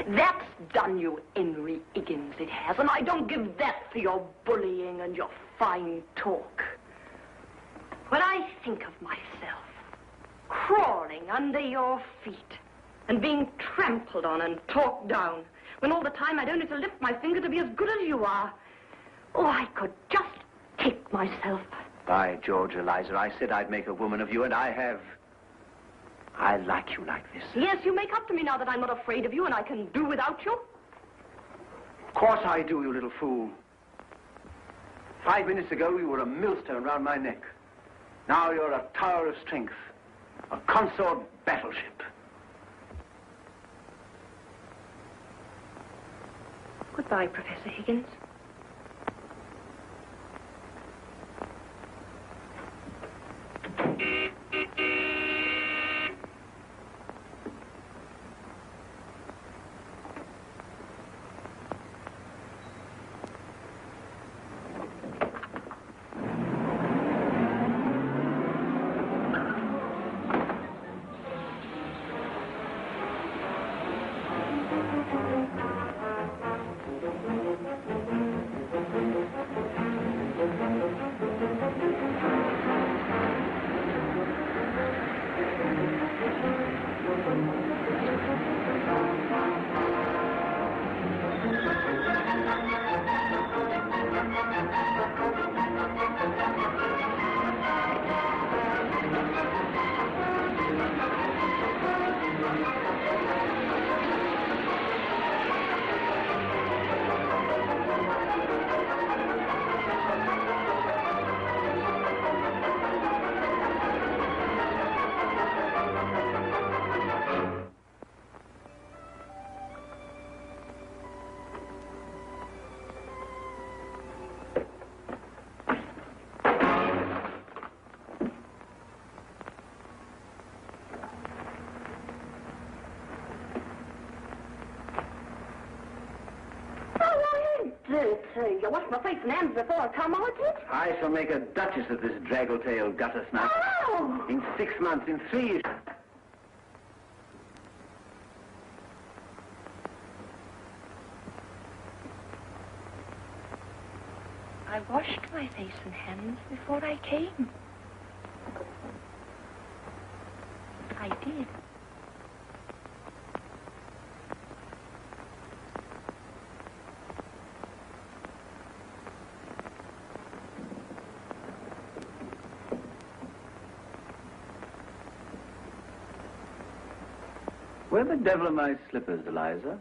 Speaker 9: That's done you, Henry Higgins, it has, and I don't give that for your bullying and your fine talk. When I think of myself crawling under your feet and being trampled on and talked down, when all the time I'd only to lift my finger to be as good as you are, oh, I could just kick myself.
Speaker 5: By George, Eliza, I said I'd make a woman of you, and I have. I like you like this.
Speaker 9: Yes, you make up to me now that I'm not afraid of you and I can do without you.
Speaker 5: Of course I do, you little fool. 5 minutes ago, you were a millstone round my neck. Now you're a tower of strength, a consort battleship.
Speaker 9: Goodbye, Professor Higgins. You wash my face and hands before I come out it?
Speaker 5: I shall make a duchess of this draggle-tailed gutter snuff.
Speaker 9: Oh!
Speaker 5: In 6 months, in 3 years.
Speaker 11: I washed my face and hands before I came. I did.
Speaker 5: Where the devil are my slippers, Eliza?